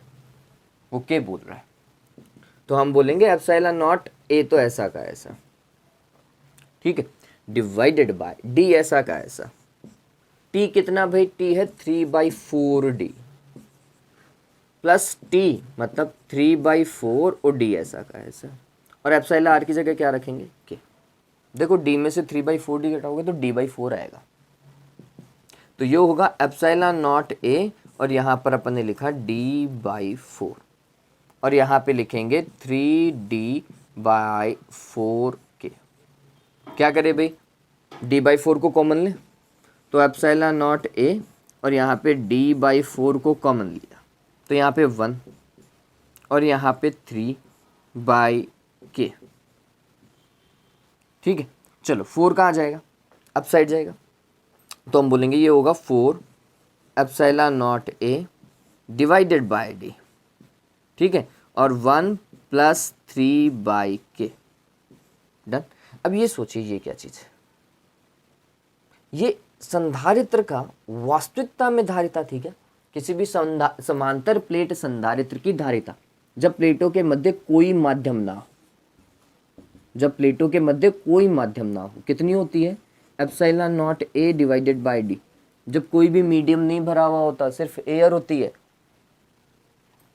वो के बोल रहा है, तो हम बोलेंगे एप्सिलॉन नॉट ए तो ऐसा का ऐसा, ठीक है, डिवाइडेड बाय डी ऐसा का ऐसा। टी कितना भाई, टी है 3/4 डी प्लस टी मतलब 3/4 और डी ऐसा का ऐसा, और एप्सिलॉन आर की जगह क्या रखेंगे, के। देखो डी में से 3/4 डी घटाओगे तो d/4 आएगा, तो ये होगा एप्सिलॉन नॉट ए, और यहां पर अपन ने लिखा d/4, और यहां पे लिखेंगे 3d/4 के। क्या करें भाई, d/4 को कॉमन ले तो एप्सिलॉन नॉट ए, और यहाँ पे d/4 को कॉमन लिया तो यहाँ पे 1 और यहाँ पे 3/k। ठीक है, चलो 4 कहाँ जाएगा, अप साइड जाएगा, तो हम बोलेंगे ये होगा 4 epsilon not A divided by D. ठीक है, और 1 प्लस 3/k। डन। अब ये सोचिए ये क्या चीज़ है, ये संधारित्र का वास्तविकता में धारिता थी क्या, किसी भी समांतर प्लेट संधारित्र की धारिता जब प्लेटों के मध्य कोई माध्यम ना हो, जब प्लेटों के मध्य कोई माध्यम ना हो, कितनी होती है, epsilon not A divided by D. जब कोई भी मीडियम नहीं भरा हुआ होता, सिर्फ एयर होती है,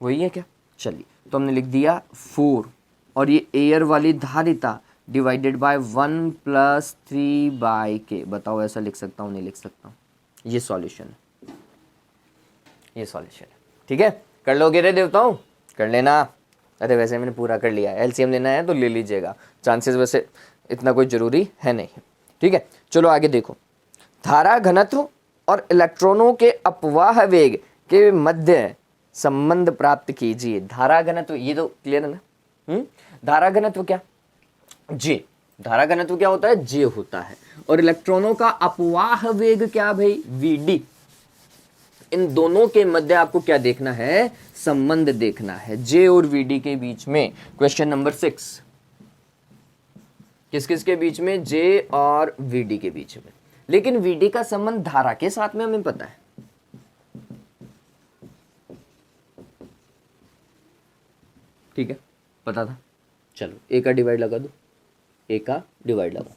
वही है क्या। चलिए, तो हमने लिख दिया 4 और ये एयर वाली धारिता डिवाइडेड बाय 1 प्लस 3/k। बताओ ऐसा लिख सकता हूँ, नहीं लिख सकता हूँ, ये सॉल्यूशन है, ये सॉल्यूशन है। ठीक है, कर लोगे रे देवताओं, कर लेना। अरे वैसे मैंने पूरा कर लिया है, एलसीएम लेना है तो ले लीजिएगा, चांसेस वैसे इतना कोई ज़रूरी है नहीं। ठीक है, चलो आगे देखो, धारा घनत्व और इलेक्ट्रॉनों के अपवाह वेग के मध्य संबंध प्राप्त कीजिए। धारा घनत्व ये तो क्लियर है ना, धारा घनत्व क्या, जे, धारा घनत्व क्या होता है, जे होता है, और इलेक्ट्रॉनों का अपवाह वेग क्या भाई, वीडी। इन दोनों के मध्य आपको क्या देखना है, संबंध देखना है, जे और वीडी के बीच में। क्वेश्चन नंबर 6, किस किस के बीच में, जे और वीडी के बीच में। लेकिन वीडी का संबंध धारा के साथ में हमें पता है, ठीक है, पता था। चलो ए का डिवाइड लगा दो, ए का डिवाइड लगाओ,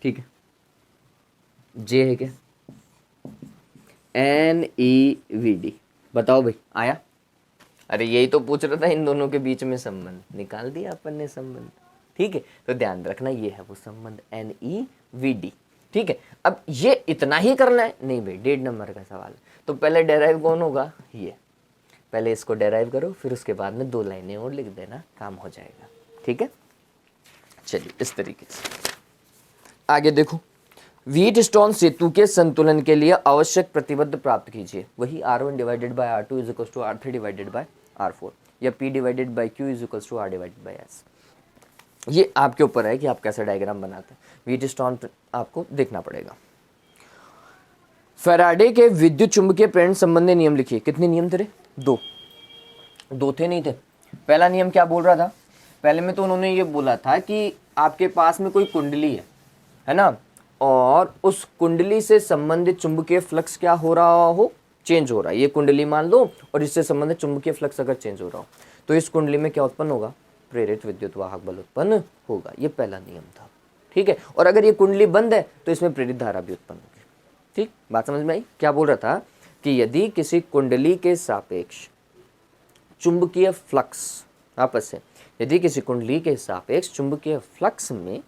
ठीक है। जे है क्या, NeVd, बताओ भाई आया। अरे यही तो पूछ रहा था, इन दोनों के बीच में संबंध निकाल दिया अपन ने संबंध, ठीक है। तो ध्यान रखना ये है वो संबंध NeVd, ठीक है। अब ये इतना ही करना है, नहीं भाई 1.5 नंबर का सवाल है, तो पहले डेराइव कौन होगा, ये पहले इसको डेराइव करो, फिर उसके बाद में 2 लाइनें और लिख देना, काम हो जाएगा, ठीक है। चलिए इस तरीके से आगे देखो, व्हीटस्टोन सेतु के संतुलन के लिए आवश्यक प्रतिबद्ध प्राप्त कीजिए। वही R1 divided by R2 is equals to R3 divided by R4, या P divided by Q is equals to R divided by S। ये आपके ऊपर है कि आप कैसा डायग्राम बनाते हैं, व्हीटस्टोन आपको देखना पड़ेगा। फैराडे के विद्युत चुंबकीय प्रेरण संबंधी नियम लिखिए। कितने नियम थे, 2 थे, नहीं थे। पहला नियम क्या बोल रहा था, पहले में तो उन्होंने ये बोला था कि आपके पास में कोई कुंडली है ना, और उस कुंडली से संबंधित चुंबकीय फ्लक्स क्या हो रहा हो, चेंज हो रहा है। ये कुंडली मान लो, और इससे संबंधित चुंबकीय फ्लक्स अगर चेंज हो रहा हो तो इस कुंडली में क्या उत्पन्न होगा, प्रेरित विद्युत वाहक बल उत्पन्न होगा। ये पहला नियम था, ठीक है। और अगर ये कुंडली बंद है तो इसमें प्रेरित धारा भी उत्पन्न होगी, ठीक। बात समझ में आई। क्या बोल रहा था कि यदि किसी कुंडली के सापेक्ष चुंबकीय फ्लक्स, आपस से यदि किसी कुंडली के सापेक्ष चुंबकीय फ्लक्स में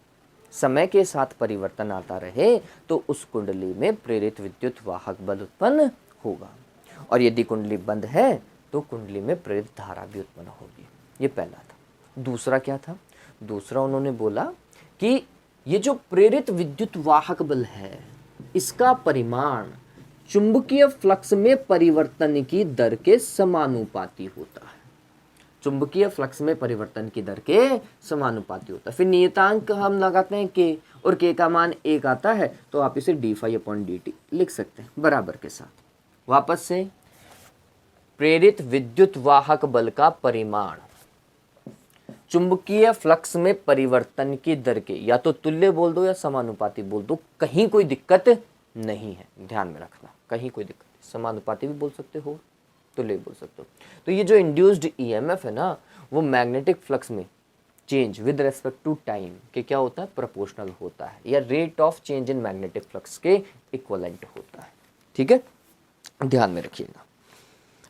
समय के साथ परिवर्तन आता रहे तो उस कुंडली में प्रेरित विद्युत वाहक बल उत्पन्न होगा, और यदि कुंडली बंद है तो कुंडली में प्रेरित धारा भी उत्पन्न होगी। ये पहला था। दूसरा क्या था, दूसरा उन्होंने बोला कि ये जो प्रेरित विद्युत वाहक बल है, इसका परिमाण चुंबकीय फ्लक्स में परिवर्तन की दर के समानुपाती होता है। चुंबकीय फ्लक्स में परिवर्तन की दर के समानुपाती होता है। फिर नियतांक हम लगाते हैं के, और के का मान 1 आता है, तो आप इसे d∅dt लिख सकते हैं बराबर के साथ। वापस से, प्रेरित विद्युत वाहक बल का परिमाण चुंबकीय फ्लक्स में परिवर्तन की दर के या तो तुल्य बोल दो या समानुपाती बोल दो, कहीं कोई दिक्कत नहीं है, ध्यान में रखना, कहीं कोई दिक्कत नहीं। समानुपाती भी बोल सकते हो, तुल्य बोल सकते हो। तो ये जो इंड्यूस्ड ईएमएफ है ना, वो मैग्नेटिक फ्लक्स में change with respect to time के क्या होता है, प्रोपोर्शनल होता है, या rate of change in magnetic flux के इक्विवेलेंट होता है, ठीक है, ध्यान में रखिएगा।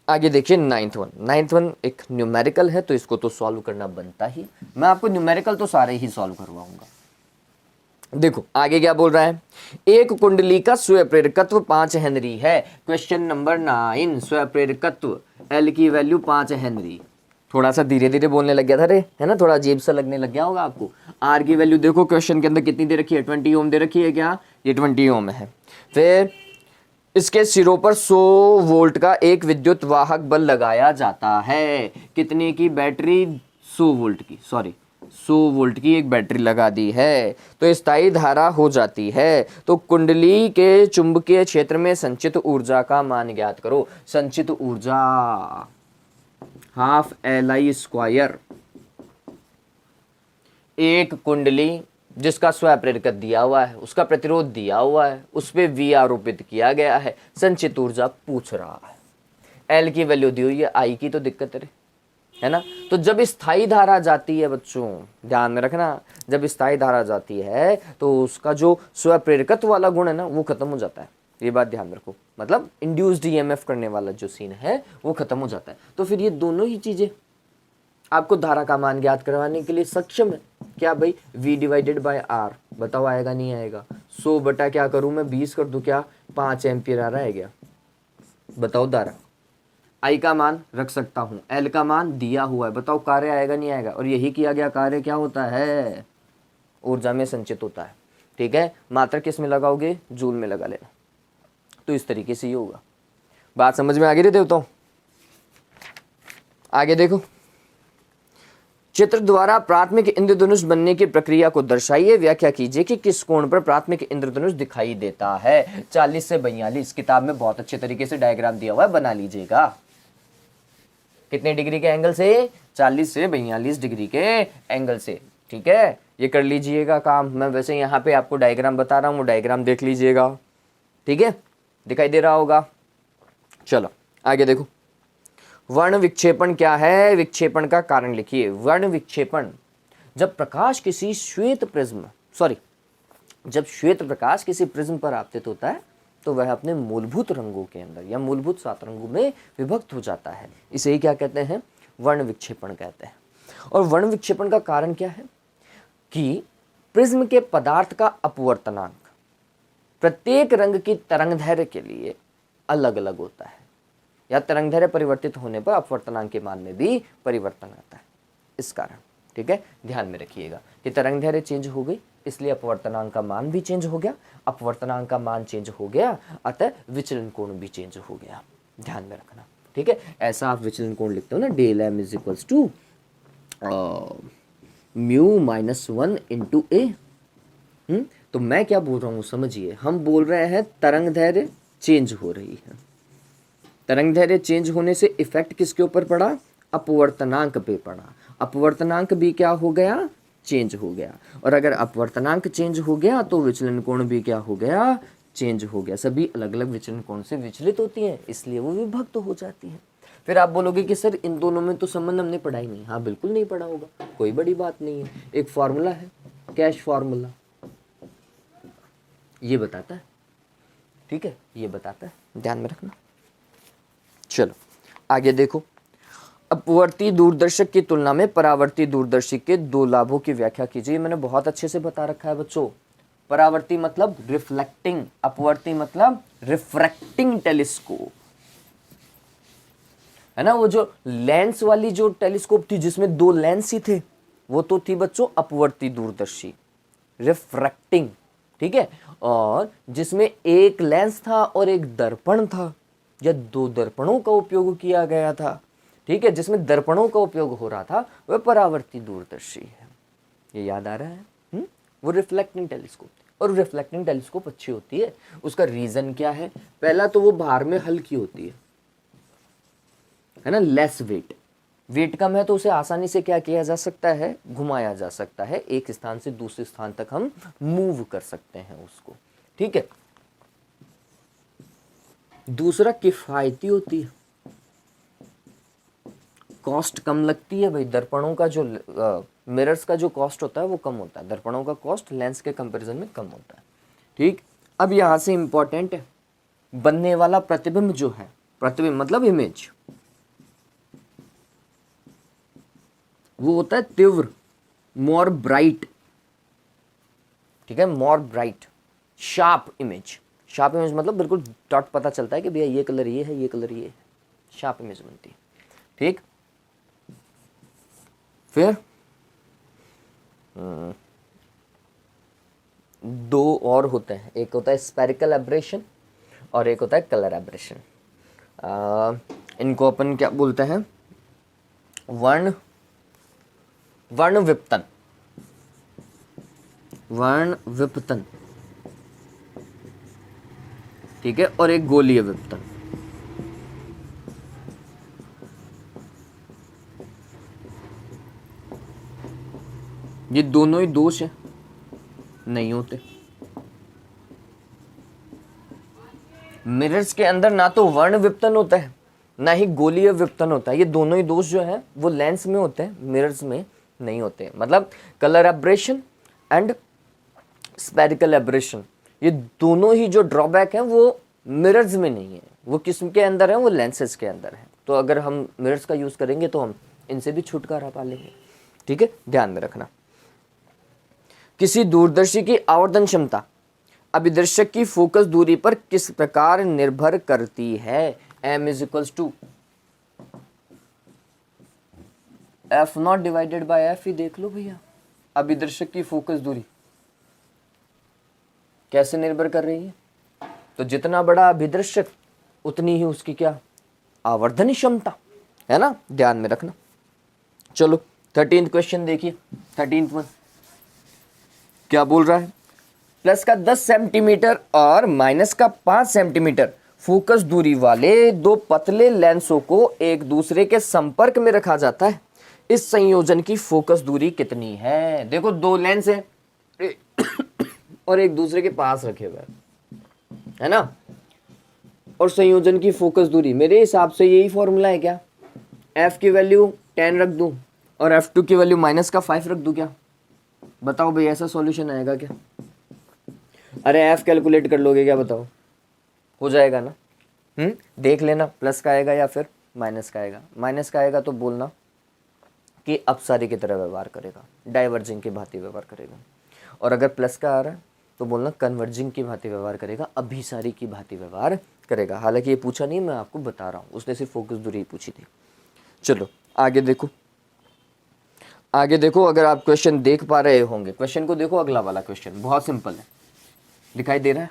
आगे देखिए 9th वन एक न्यूमेरिकल है, तो इसको तो सॉल्व करना बनता ही। मैं आपको न्यूमेरिकल तो सारे ही सॉल्व करवाऊंगा। देखो आगे क्या बोल रहा है, एक कुंडली का स्वप्रेरकत्व 5 हेनरी है। क्वेश्चन नंबर 9, स्वप्रेरकत्व L की वैल्यू 5 हेनरी। थोड़ा सा धीरे धीरे बोलने लग गया था रे, है ना, थोड़ा अजीब सा लगने लग गया होगा आपको। R की वैल्यू देखो क्वेश्चन के अंदर कितनी दे रखी है, 20 ओम दे रखी है क्या, ये 20 ओम है। फिर इसके सिरों पर 100 वोल्ट का एक विद्युत वाहक बल लगाया जाता है। कितने की बैटरी, 100 वोल्ट की, 100 वोल्ट की एक बैटरी लगा दी है, तो स्थायी धारा हो जाती है। तो कुंडली के चुंबकीय क्षेत्र में संचित ऊर्जा का मान ज्ञात करो। संचित ऊर्जा ½ Li²। एक कुंडली जिसका स्वप्रेरकत्व दिया हुआ है, उसका प्रतिरोध दिया हुआ है, उस पे V आरोपित किया गया है, संचित ऊर्जा पूछ रहा है। L की वैल्यू दी हुई है, I की तो दिक्कत है ना। तो जब स्थायी धारा जाती है बच्चों, ध्यान में रखना, जब स्थायी धारा जाती है तो उसका जो स्वप्रेरकत्व वाला गुण है ना, वो खत्म हो जाता है। ये बात ध्यान रखो, मतलब इंड्यूस्ड ईएमएफ करने वाला जो सीन है वो खत्म हो जाता है। तो फिर ये दोनों ही चीजें आपको धारा का मान ज्ञात करवाने के लिए सक्षम है। क्या भाई, V/R, बताओ आएगा नहीं आएगा। 100 बटा क्या करूं मैं, 20 कर दूं क्या, 5 एम्पियर आ रहा है क्या, बताओ धारा। I का मान रख सकता हूं, L का मान दिया हुआ है, बताओ कार्य आएगा नहीं आएगा। और यही किया गया कार्य क्या होता है, ऊर्जा में संचित होता है, ठीक है। मात्रा किस में लगाओगे, जूल में लगा लेना। तो इस तरीके से ये होगा। बात समझ में आ गई रे देवताओं। आगे देखो, चित्र द्वारा प्राथमिक इंद्रधनुष बनने की प्रक्रिया को दर्शाइए। व्याख्या कीजिए कि किस कोण पर प्राथमिक इंद्रधनुष दिखाई देता है। 40 से 42 किताब में बहुत अच्छे तरीके से डायग्राम दिया हुआ है, बना लीजिएगा। कितने डिग्री के एंगल से? 40 से 42 डिग्री के एंगल से। ठीक है, ये कर लीजिएगा काम। मैं वैसे यहाँ पे आपको डायग्राम बता रहा हूँ, वो डायग्राम देख लीजिएगा। ठीक है, दिखाई दे रहा होगा। चलो आगे देखो, वर्ण विक्षेपण क्या है? विक्षेपण का कारण लिखिए। वर्ण विक्षेपण, जब प्रकाश किसी श्वेत प्रिज्म जब श्वेत प्रकाश किसी प्रिज्म पर आपतित होता है तो वह अपने मूलभूत रंगों के अंदर या मूलभूत 7 रंगों में विभक्त हो जाता है। इसे ही क्या कहते हैं? वर्ण विक्षेपण कहते हैं। और वर्ण विक्षेपण का कारण क्या है कि प्रिज्म के पदार्थ का अपवर्तनांक प्रत्येक रंग की तरंगदैर्घ्य के लिए अलग अलग होता है, या तरंगदैर्घ्य परिवर्तित होने पर अपवर्तनांक के मान में भी परिवर्तन आता है, इस कारण। ठीक है, ध्यान में रखिएगा कि तरंगदैर्घ्य चेंज हो गई इसलिए अपवर्तनांक का मान भी चेंज हो गया, अपवर्तनांक का मान चेंज हो गया अतः विचलन कोण भी चेंज हो गया। ध्यान में रखना। ठीक है, ऐसा आप विचलन कोण लिखते हो ना, del M is equals to mu minus 1 into A. तो मैं क्या बोल रहा हूँ समझिए, हम बोल रहे हैं तरंगदैर्घ्य चेंज हो रही है। तरंगदैर्घ्य चेंज होने से इफेक्ट किसके ऊपर पड़ा? अपवर्तनांक पे पड़ा। अपवर्तनांक भी क्या हो गया? चेंज हो गया। और अगर अपवर्तनांक चेंज हो गया तो विचलन कोण भी क्या हो गया? चेंज हो गया। सभी अलग अलग विचलन कोण से विचलित होती हैं, इसलिए वो विभक्त हो जाती है। फिर आप बोलोगे कि सर इन दोनों में तो संबंध हमने पढ़ा ही नहीं। हाँ बिल्कुल नहीं पढ़ा होगा, कोई बड़ी बात नहीं है। एक फॉर्मूला है, कैश फॉर्मूला, ये बताता है। ठीक है, ये बताता है, ध्यान में रखना। चलो आगे देखो, अपवर्ती दूरदर्शक की तुलना में परावर्ती दूरदर्शी के 2 लाभों की व्याख्या कीजिए। मैंने बहुत अच्छे से बता रखा है बच्चों। परावर्ती मतलब रिफ्लेक्टिंग, अपवर्ती मतलब रिफ्रैक्टिंग टेलीस्कोप, है ना। वो जो लेंस वाली जो टेलीस्कोप थी जिसमें 2 लेंस ही थे, वो तो थी बच्चों अपवर्ती दूरदर्शी, रिफ्रैक्टिंग। ठीक है, और जिसमें एक लेंस था और एक दर्पण था, या 2 दर्पणों का उपयोग किया गया था। ठीक है, जिसमें दर्पणों का उपयोग हो रहा था वह परावर्ती दूरदर्शी है। ये याद आ रहा है? वो रिफ्लेक्टिंग टेलीस्कोप। और रिफ्लेक्टिंग टेलीस्कोप अच्छी होती है, उसका रीजन क्या है? पहला तो वो भार में हल्की होती है ना, लेस वेट। वेट कम है तो उसे आसानी से क्या किया जा सकता है? घुमाया जा सकता है, एक स्थान से दूसरे स्थान तक हम मूव कर सकते हैं उसको। ठीक है, दूसरा किफायती होती है, कॉस्ट कम लगती है भाई। दर्पणों का जो मिरर्स का जो कॉस्ट होता है वो कम होता है, दर्पणों का कॉस्ट लेंस के कंपैरिजन में कम होता है। ठीक, अब यहां से इंपॉर्टेंट है, बनने वाला प्रतिबिंब जो है, प्रतिबिंब मतलब इमेज, वो होता है तीव्र, मोर ब्राइट। ठीक है, more bright, sharp image. Sharp image मतलब बिल्कुल डॉट पता चलता है कि भैया ये कलर ये है, ये कलर ये है, शार्प इमेज बनती है। ठीक, फिर 2 और होते हैं, एक होता है स्पेरिकल एब्रेशन और एक होता है कलर एब्रेशन। इनको अपन क्या बोलते हैं? वर्ण विपतन, वर्ण विपतन। ठीक है, और एक गोलीय विपतन। ये दोनों ही दोष है, नहीं होते। मिरर्स के अंदर ना तो वर्ण विपतन होता है ना ही गोलीय विपतन होता है। ये दोनों ही दोष जो है वो लेंस में होते हैं, मिरर्स में नहीं होते। मतलब colour aberration and spherical aberration, ये दोनों ही जो ड्रॉबैक है वो मिरर्स में नहीं है, वो किसके अंदर है? वो लेंसेज के अंदर है। तो अगर हम मिरर्स का यूज करेंगे तो हम इनसे भी छुटकारा पा लेंगे। ठीक है, ध्यान में रखना। किसी दूरदर्शी की आवर्धन क्षमता अभिदर्शक की फोकस दूरी पर किस प्रकार निर्भर करती है? m is equals to f0 divided by f ही देख लो भैया। अभिदर्शक की फोकस दूरी कैसे निर्भर कर रही है? तो जितना बड़ा अभिदर्शक उतनी ही उसकी क्या? आवर्धन क्षमता, है ना, ध्यान में रखना। चलो 13th क्वेश्चन देखिए, 13th वन क्या बोल रहा है, प्लस का 10 सेंटीमीटर और माइनस का 5 सेंटीमीटर फोकस दूरी वाले दो पतले लेंसों को एक दूसरे के संपर्क में रखा जाता है, इस संयोजन की फोकस दूरी कितनी है। देखो दो लेंस है और एक दूसरे के पास रखे हुए है ना, और संयोजन की फोकस दूरी, मेरे हिसाब से यही फॉर्मूला है क्या, f की वैल्यू 10 रख दूं और f2 की वैल्यू माइनस का 5 रख दूं क्या, बताओ भाई ऐसा सॉल्यूशन आएगा क्या। अरे f कैलकुलेट कर लोगे क्या, बताओ हो जाएगा ना। देख लेना प्लस का आएगा या फिर माइनस का आएगा। माइनस का आएगा तो बोलना कि अपसारी की तरह व्यवहार करेगा, डाइवर्जिंग की भांति व्यवहार करेगा, और अगर प्लस का आ रहा है तो बोलना कन्वर्जिंग की भांति व्यवहार करेगा, अभिसारी की भांति व्यवहार करेगा। हालांकि ये पूछा नहीं, मैं आपको बता रहा हूँ, उसने सिर्फ फोकस दूरी ही पूछी थी। चलो आगे देखो, आगे देखो, अगर आप क्वेश्चन देख पा रहे होंगे, क्वेश्चन को देखो, अगला वाला क्वेश्चन बहुत सिंपल है, दिखाई दे रहा है।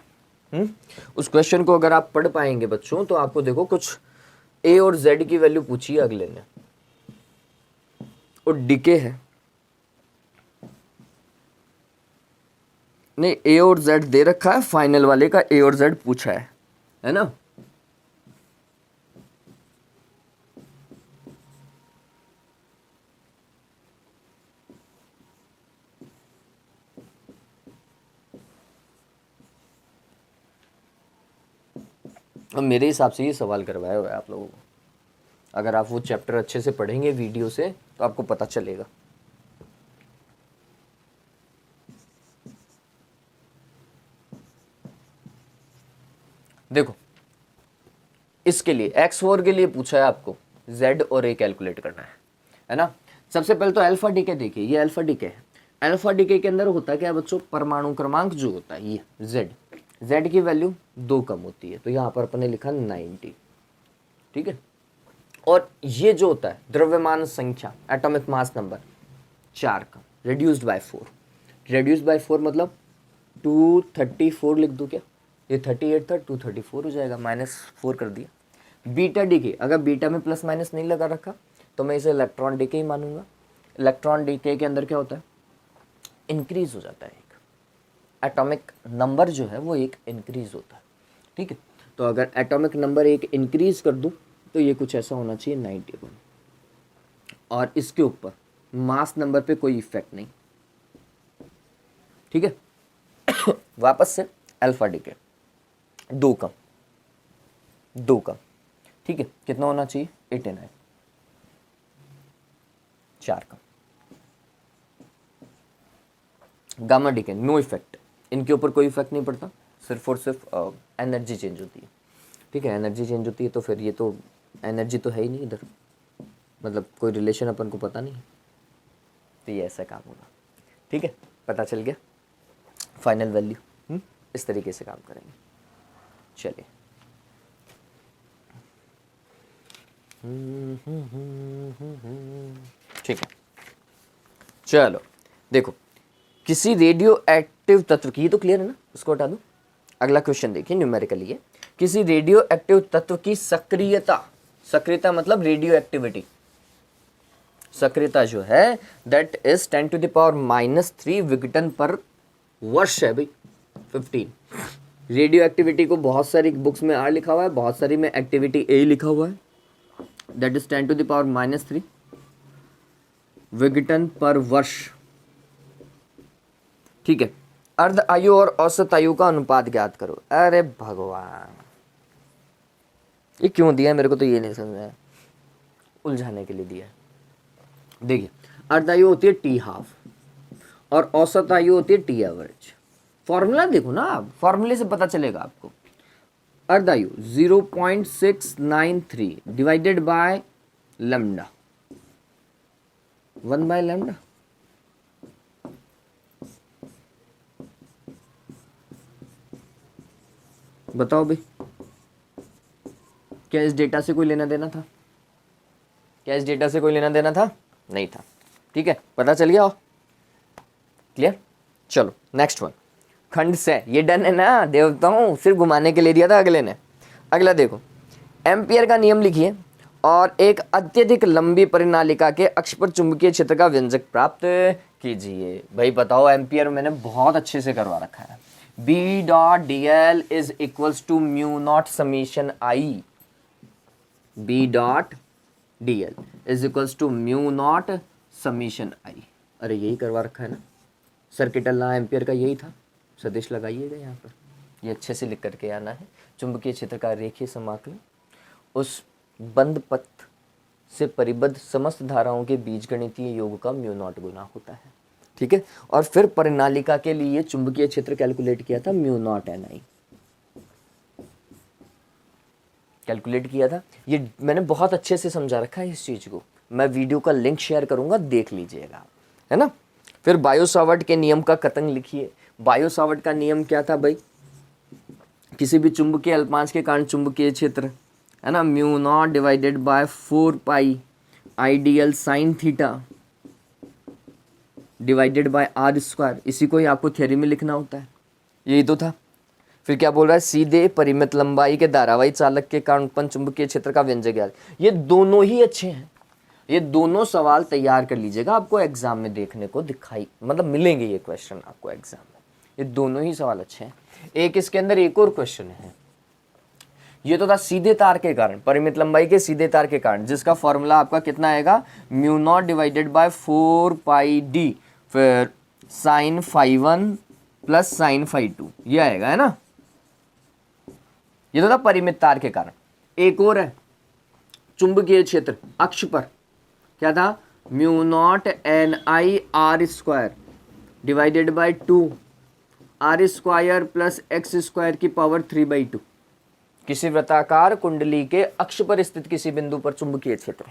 उस क्वेश्चन को अगर आप पढ़ पाएंगे बच्चों तो आपको देखो कुछ a और z की वैल्यू पूछी है अगले ने, और डीके है, नहीं a और z दे रखा है, फाइनल वाले का a और z पूछा है ना। और मेरे हिसाब से ये सवाल करवाया हुआ है आप लोगों को, अगर आप वो चैप्टर अच्छे से पढ़ेंगे वीडियो से तो आपको पता चलेगा। देखो इसके लिए x4 के लिए पूछा है आपको z और a कैलकुलेट करना है ना। सबसे पहले तो अल्फा डीके देखिए, ये अल्फा डीके है। अल्फा डीके के अंदर होता क्या है बच्चों, परमाणु क्रमांक जो होता है ये z की वैल्यू 2 कम होती है, तो यहाँ पर अपने लिखा 90, ठीक है। और ये जो होता है द्रव्यमान संख्या, atomic mass number 4 come, reduced by 4, reduced by 4 मतलब 234 लिख दूँ क्या, ये 38 था 234 हो जाएगा, -4 कर दिया। बीटा डीके, अगर बीटा में प्लस माइनस नहीं लगा रखा तो मैं इसे इलेक्ट्रॉन डीके ही मानूंगा। इलेक्ट्रॉन डीके के अंदर क्या होता है, इंक्रीज हो जाता है, एक एटॉमिक नंबर जो है वो एक इंक्रीज होता है, ठीक है। तो अगर एटॉमिक नंबर एक इंक्रीज कर दूं तो ये कुछ ऐसा होना चाहिए 91, और इसके ऊपर मास नंबर पे कोई इफेक्ट नहीं, ठीक है। वापस से अल्फा डीके 2 कम, ठीक है, कितना होना चाहिए 89, 4 कम। गामा डीके नो इफेक्ट, इनके ऊपर कोई इफेक्ट नहीं पड़ता, सिर्फ और सिर्फ एनर्जी चेंज होती है, ठीक है। एनर्जी चेंज होती है तो फिर ये तो एनर्जी तो है ही नहीं इधर, मतलब कोई रिलेशन अपन को पता नहीं, तो ये ऐसा काम होगा, ठीक है। पता चल गया फाइनल वैल्यू, इस तरीके से काम करेंगे। चलिए ठीक है, चलो देखो, किसी रेडियो एक्टिव तत्व की, ये तो क्लियर है ना, उसको हटा दो। अगला क्वेश्चन देखिए, न्यूमेरिकल है, किसी रेडियो एक्टिव तत्व की सक्रियता, सक्रियता मतलब रेडियो एक्टिविटी, सक्रियता जो है दैट इज 10⁻³ विघटन पर वर्ष है भाई, 15। रेडियो एक्टिविटी को बहुत सारी बुक्स में R लिखा हुआ है, बहुत सारी में एक्टिविटी A लिखा हुआ है, दैट इज 10⁻³ विघटन पर वर्ष, ठीक है। अर्ध आयु और औसत आयु का अनुपात ज्ञात करो। अरे भगवान, ये क्यों दिया है मेरे को तो ये नहीं समझ आया, उलझाने के लिए दिया है। देखिए अर्ध आयु होती है T½ और औसत आयु होती है T एवरेज। फॉर्मूला देखो ना आप, फॉर्मूले से पता चलेगा आपको। अर्ध आयु 0.693 डिवाइडेड बाय लैम्डा, 1/λ। बताओ भाई, क्या इस डेटा से कोई लेना देना था, क्या इस डेटा से कोई लेना देना था, नहीं था, ठीक है। पता चल गया, क्लियर। चलो नेक्स्ट वन, खंड से, ये डन है ना देवताओं, सिर्फ घुमाने के लिए दिया था अगले ने। अगला देखो, एम्पियर का नियम लिखिए और एक अत्यधिक लंबी परिनालिका के अक्ष पर चुंबकीय क्षेत्र का व्यंजक प्राप्त कीजिए। भाई बताओ, एम्पियर मैंने बहुत अच्छे से करवा रखा है। B dot D L is equals to mu not summation I. B dot D L is equals to mu not summation I. अरे यही करवा रखा है ना, सर्किट लॉ एम्पियर का यही था। सदिश लगाइएगा यहाँ पर, ये अच्छे से लिख करके आना है। चुंबकीय क्षेत्र का रेखीय समाकलन उस बंद पथ से परिबद्ध समस्त धाराओं के बीजगणितीय योग का म्यू नॉट गुना होता है। ठीक है, और फिर परिनालिका के लिए चुंबकीय क्षेत्र कैलकुलेट किया था, mu not N I calculate किया था। ये मैंने बहुत अच्छे से समझा रखा है इस चीज को, मैं वीडियो का लिंक शेयर करूंगा, देख लीजिएगा, है ना। फिर बायो-सावर्ट के नियम का कथन लिखिए। बायो-सावर्ट का नियम क्या था भाई, किसी भी चुंबकीय अल्पांश के कारण चुंबकीय क्षेत्र, है ना, mu not divided by 4 pi ideal sine theta divided by R square. इसी को ही आपको थ्योरी में लिखना होता है, यही तो था। फिर क्या बोल रहा है, सीधे परिमित लंबाई के धारावाही चालक के कारण उत्पन्न चुंबकीय क्षेत्र का व्यंजक ज्ञात। ये दोनों ही अच्छे हैं, ये दोनों सवाल तैयार कर लीजिएगा, आपको एग्जाम में देखने को दिखाई मतलब मिलेंगे ये क्वेश्चन आपको एग्जाम में। ये दोनों ही सवाल अच्छे हैं। एक इसके अंदर एक और क्वेश्चन है, ये तो था सीधे तार के कारण, परिमित लंबाई के सीधे तार के कारण, जिसका फॉर्मूला आपका कितना आएगा, mu not divided by 4 pi D फिर sine phi 1 plus sine phi 2, ये आएगा, है ना। ये तो था परिमित तार के कारण। एक और है चुंबकीय क्षेत्र अक्ष पर, क्या था, mu not N I R square divided by 2 R square plus X square की पावर 3/2। किसी वृत्ताकार कुंडली के अक्ष पर स्थित किसी बिंदु पर चुंबकीय क्षेत्र,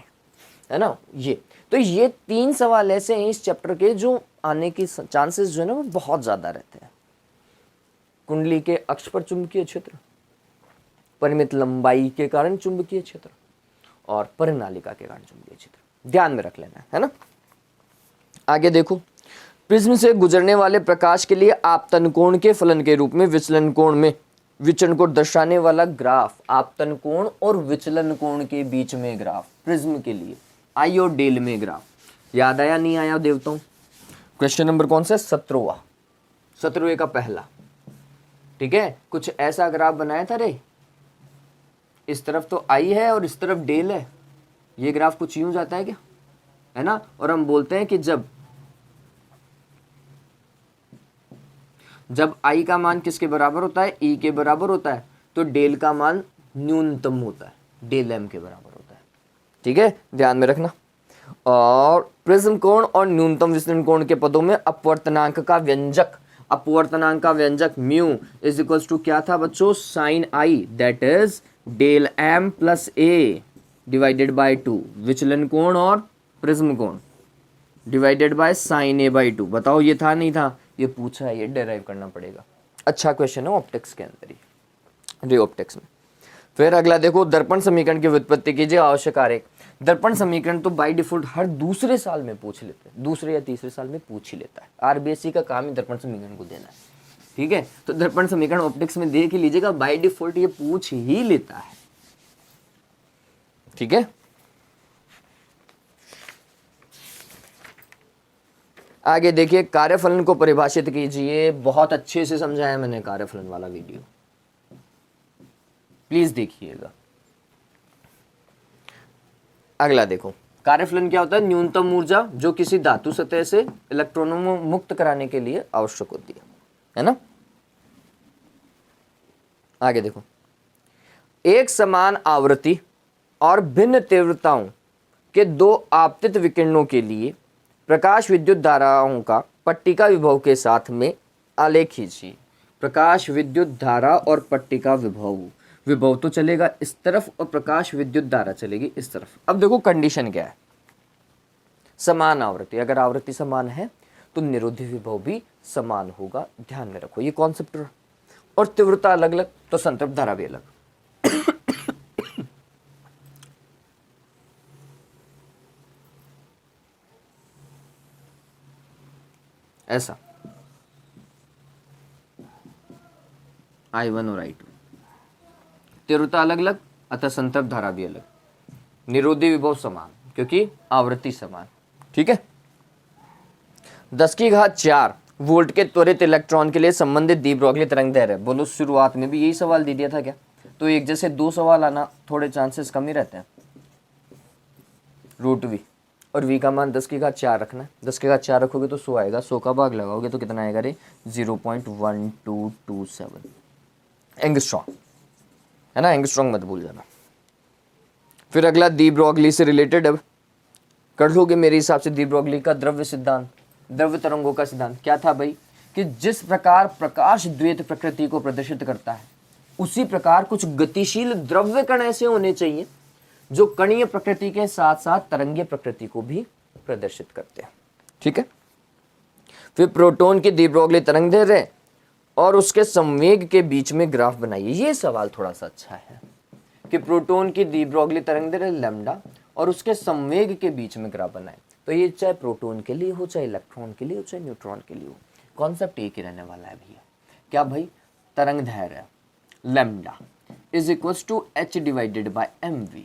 है ना। ये तो ये 3 सवाल ऐसे हैं इस चैप्टर के जो आने की चांसेस जो है ना वो बहुत ज्यादा रहते हैं। कुंडली के अक्ष पर चुंबकीय क्षेत्र, परिमित लंबाई के कारण चुंबकीय क्षेत्र और परिनालिका के कारण चुंबकीय क्षेत्र, ध्यान में रख लेना है ना। आगे देखो, प्रिज्म से गुजरने वाले प्रकाश के लिए आपतन कोण के फलन के रूप में विचलन कोण में विचलन को दर्शाने वाला ग्राफ, आपतन कोण और विचलन कोण के बीच में ग्राफ, प्रिज्म के लिए आई और डेल में ग्राफ। याद आया नहीं आया देवताओं? क्वेश्चन नंबर कौन सा, 17वें का पहला। ठीक है, कुछ ऐसा ग्राफ बनाया था रे, इस तरफ तो आई है और इस तरफ डेल है, ये ग्राफ कुछ यूं जाता है क्या, है ना। और हम बोलते हैं कि जब आई का मान किसके बराबर होता है, ई के बराबर होता है, तो डेल का मान न्यूनतम होता है, डेल एम के बराबर होता है। ठीक है, ध्यान में रखना। और प्रिज्म कोण और न्यूनतम विचलन कोण के पदों में अपवर्तनांक का व्यंजक म्यू इज इक्वल्स टू क्या था बच्चों, sine I, that is del M plus A divided by 2, विचलन कोण और प्रिज्म कोण divided by sine A by 2। बताओ ये था नहीं था, ये पूछा है, ये डेराइव करना पड़ेगा। अच्छा क्वेश्चन है ऑप्टिक्स के अंदर ही, रे ऑप्टिक्स में। फिर अगला देखो, दर्पण समीकरण की व्युत्पत्ति कीजिए, आवश्यक आरेख। दर्पण समीकरण तो बाय डिफॉल्ट हर दूसरे साल में पूछ लेते हैं, दूसरे या तीसरे साल में पूछ ही लेता है, आरबीएससी का काम ही दर्पण समीकरण को देना है। ठीक है, तो दर्पण समीकरण ऑप्टिक्स में देख ही लीजिएगा, बाय डिफॉल्ट ये पूछ ही लेता है। ठीक है, आगे देखिए, कार्यफलन को परिभाषित कीजिए। बहुत अच्छे से समझाया मैंने कार्यफलन वाला वीडियो, प्लीज देखिएगा। अगला देखो, कार्यफलन क्या होता है, न्यूनतम ऊर्जा जो किसी धातु सतह से इलेक्ट्रॉनों को मुक्त कराने के लिए आवश्यक होती है ना। आगे देखो, एक समान आवृत्ति और भिन्न तीव्रताओं के दो आपतित विकिरणों के लिए प्रकाश विद्युत धाराओं का पट्टिका विभव के साथ में आलेख खींचिए। प्रकाश विद्युत धारा और पट्टिका विभव तो चलेगा इस तरफ और प्रकाश विद्युत धारा चलेगी इस तरफ। अब देखो कंडीशन क्या है, समान आवृत्ति, अगर आवृत्ति समान है तो निरोधी विभव भी समान होगा, ध्यान में रखो ये कॉन्सेप्ट। और तीव्रता अलग अलग तो संतृप्त धारा भी अलग। ऐसा I1 और I2, तीव्रता अलग अलग अतः संतृप्त धारा भी अलग। निरोधी विभव समान, क्योंकि आवृत्ति समान। ठीक है। 10⁴ वोल्ट के त्वरित इलेक्ट्रॉन के लिए संबंधित डी ब्रोगली तरंग दैर्घ्य। बोलो शुरुआत में भी यही सवाल दे दिया था क्या? तो एक जैसे दो सवाल आना थोड़े चांसेस कम ही रहते हैं। √v और v का मान 10⁴ रखना है। 10⁴ रखोगे तो 100 आएगा, 100 का भाग लगाओगे तो कितना आएगा रे? 0.1227 एंगस्ट्रॉम, है ना। एंगस्ट्रॉम मत भूल जाना। फिर अगला डी ब्रोगली से रिलेटेड अब कर लोगे मेरे हिसाब से। डी ब्रोगली का द्रव्य सिद्धांत, द्रव्य तरंगों का सिद्धांत क्या था भाई? कि जिस प्रकार प्रकाश द्वैत प्रकृति को प्रदर्शित करता है, उसी प्रकार कुछ गतिशील द्रव्य कण ऐसे होने चाहिए जो कणीय प्रकृति के साथ साथ तरंगीय प्रकृति को भी प्रदर्शित करते हैं। ठीक है। फिर प्रोटॉन की डी ब्रोगली तरंग दैर्घ्य और उसके संवेग के बीच में ग्राफ बनाइए। ये सवाल थोड़ा सा अच्छा है कि प्रोटॉन की डी ब्रोगली तरंग दैर्घ्य लैम्डा और उसके संवेग के बीच में ग्राफ बनाए। तो ये चाहे प्रोटॉन के लिए हो, चाहे इलेक्ट्रॉन के लिए हो, चाहे न्यूट्रॉन के लिए हो, कॉन्सेप्ट एक ही रहने वाला है भैया। क्या भाई? तरंग दैर्घ्य lambda is equals to h/mv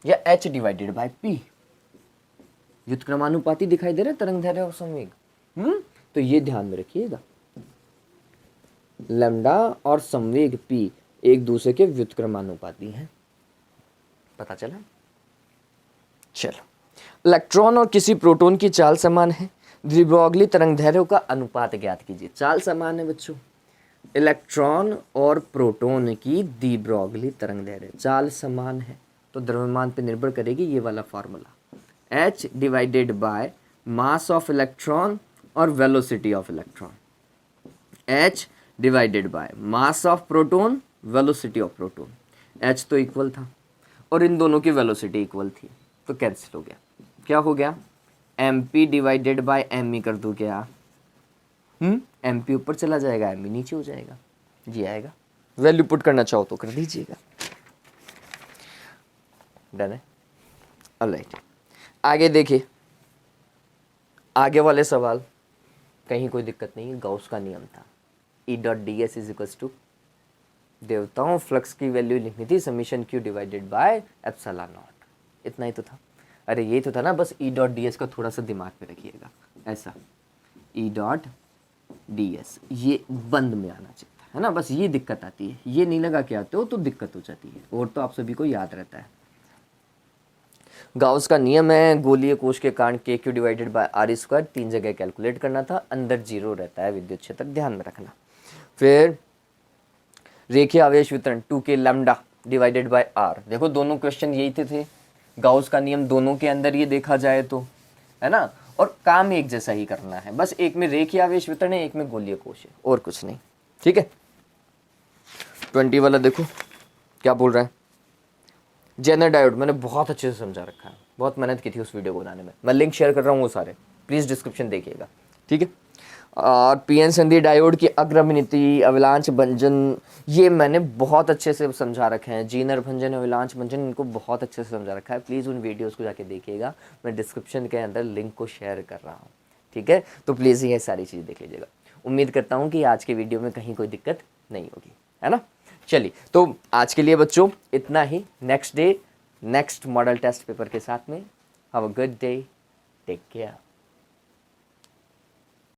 या h/p। व्युत्क्रमानुपाती दिखाई दे रहा है तरंग दैर्घ्य और संवेग। तो ये ध्यान में रखिएगा, लैम्डा और संवेग p एक दूसरे के व्युत्क्रमानुपाती हैं। पता चला? चलो, इलेक्ट्रॉन और किसी प्रोटॉन की चाल समान है, डी ब्रोगली तरंग दैर्घ्य का अनुपात ज्ञात कीजिए। चाल समान है बच्चों, इलेक्ट्रॉन और प्रोटॉन की डी ब्रोगली तरंग दैर्घ्य चाल समान है, तो द्रव्यमान पे निर्भर करेगी ये वाला फार्मूला, h/बाय मास ऑफ इलेक्ट्रॉन और वेलोसिटी ऑफ इलेक्ट्रॉन, h/बाय mass of proton velocity of proton. h तो इक्वल था और इन दोनों की वेलोसिटी इक्वल थी, तो कैंसिल हो गया। क्या हो गया? mp/me कर दो क्या? mp ऊपर चला जाएगा, me नीचे हो जाएगा, जी आएगा। वैल्यू पुट करना चाहो तो कर दीजिएगा। डन है। ऑलराइट, आगे देखिए, आगे वाले सवाल कहीं कोई दिक्कत नहीं है। गाउस का नियम था, E.ds इज इक्वल्स टू, देवताओं फ्लक्स की वैल्यू लिखनी थी summation q divided by epsilon not, इतना ही तो था। अरे ये तो था ना, बस E.ds का थोड़ा सा दिमाग में रखिएगा, ऐसा E.ds ये बंद में आना चाहिए था, है ना। बस ये दिक्कत आती है, ये नहीं लगा के आते हो तो दिक्कत हो जाती है, और तो आप सभी को याद रहता है। गाउस का नियम है, गोलीय कोश के कारण KQ डिवाइडेड बाय r², 3 जगह कैलकुलेट करना था, अंदर 0 रहता है विद्युत क्षेत्र, ध्यान में रखना। फिर रेखीय आवेश वितरण 2k lambda divided by r, देखो दोनों क्वेश्चन यही थे। गाउस का नियम दोनों के अंदर ये देखा जाए तो, है ना, और काम एक जैसा ही करना है, बस एक में रेखीय आवेश वितरण है, एक में गोलीय कोश है, और कुछ नहीं। ठीक है। 20 वाला देखो क्या बोल रहा है। जेनर डायोड मैंने बहुत अच्छे से समझा रखा है, बहुत मेहनत की थी उस वीडियो को बनाने में, मैं लिंक शेयर कर रहा हूँ वो सारे, प्लीज़ डिस्क्रिप्शन देखिएगा। ठीक है। और पीएन संधि डायोड की अग्रमिति, अवलांच भंजन, ये मैंने बहुत अच्छे से समझा रखे हैं। जीनर भंजन, अवलांच भंजन, इनको बहुत अच्छे से समझा रखा है, प्लीज़ उन वीडियोस को जाके देखिएगा, मैं डिस्क्रिप्शन के अंदर लिंक को शेयर कर रहा हूँ। ठीक है, तो प्लीज़ ये सारी चीज़ देख लीजिएगा। उम्मीद करता हूँ कि आज के वीडियो में कहीं कोई दिक्कत नहीं होगी, है ना। चलिए, तो आज के लिए बच्चों इतना ही। Next day next model test paper के साथ में। Have a good day, take care.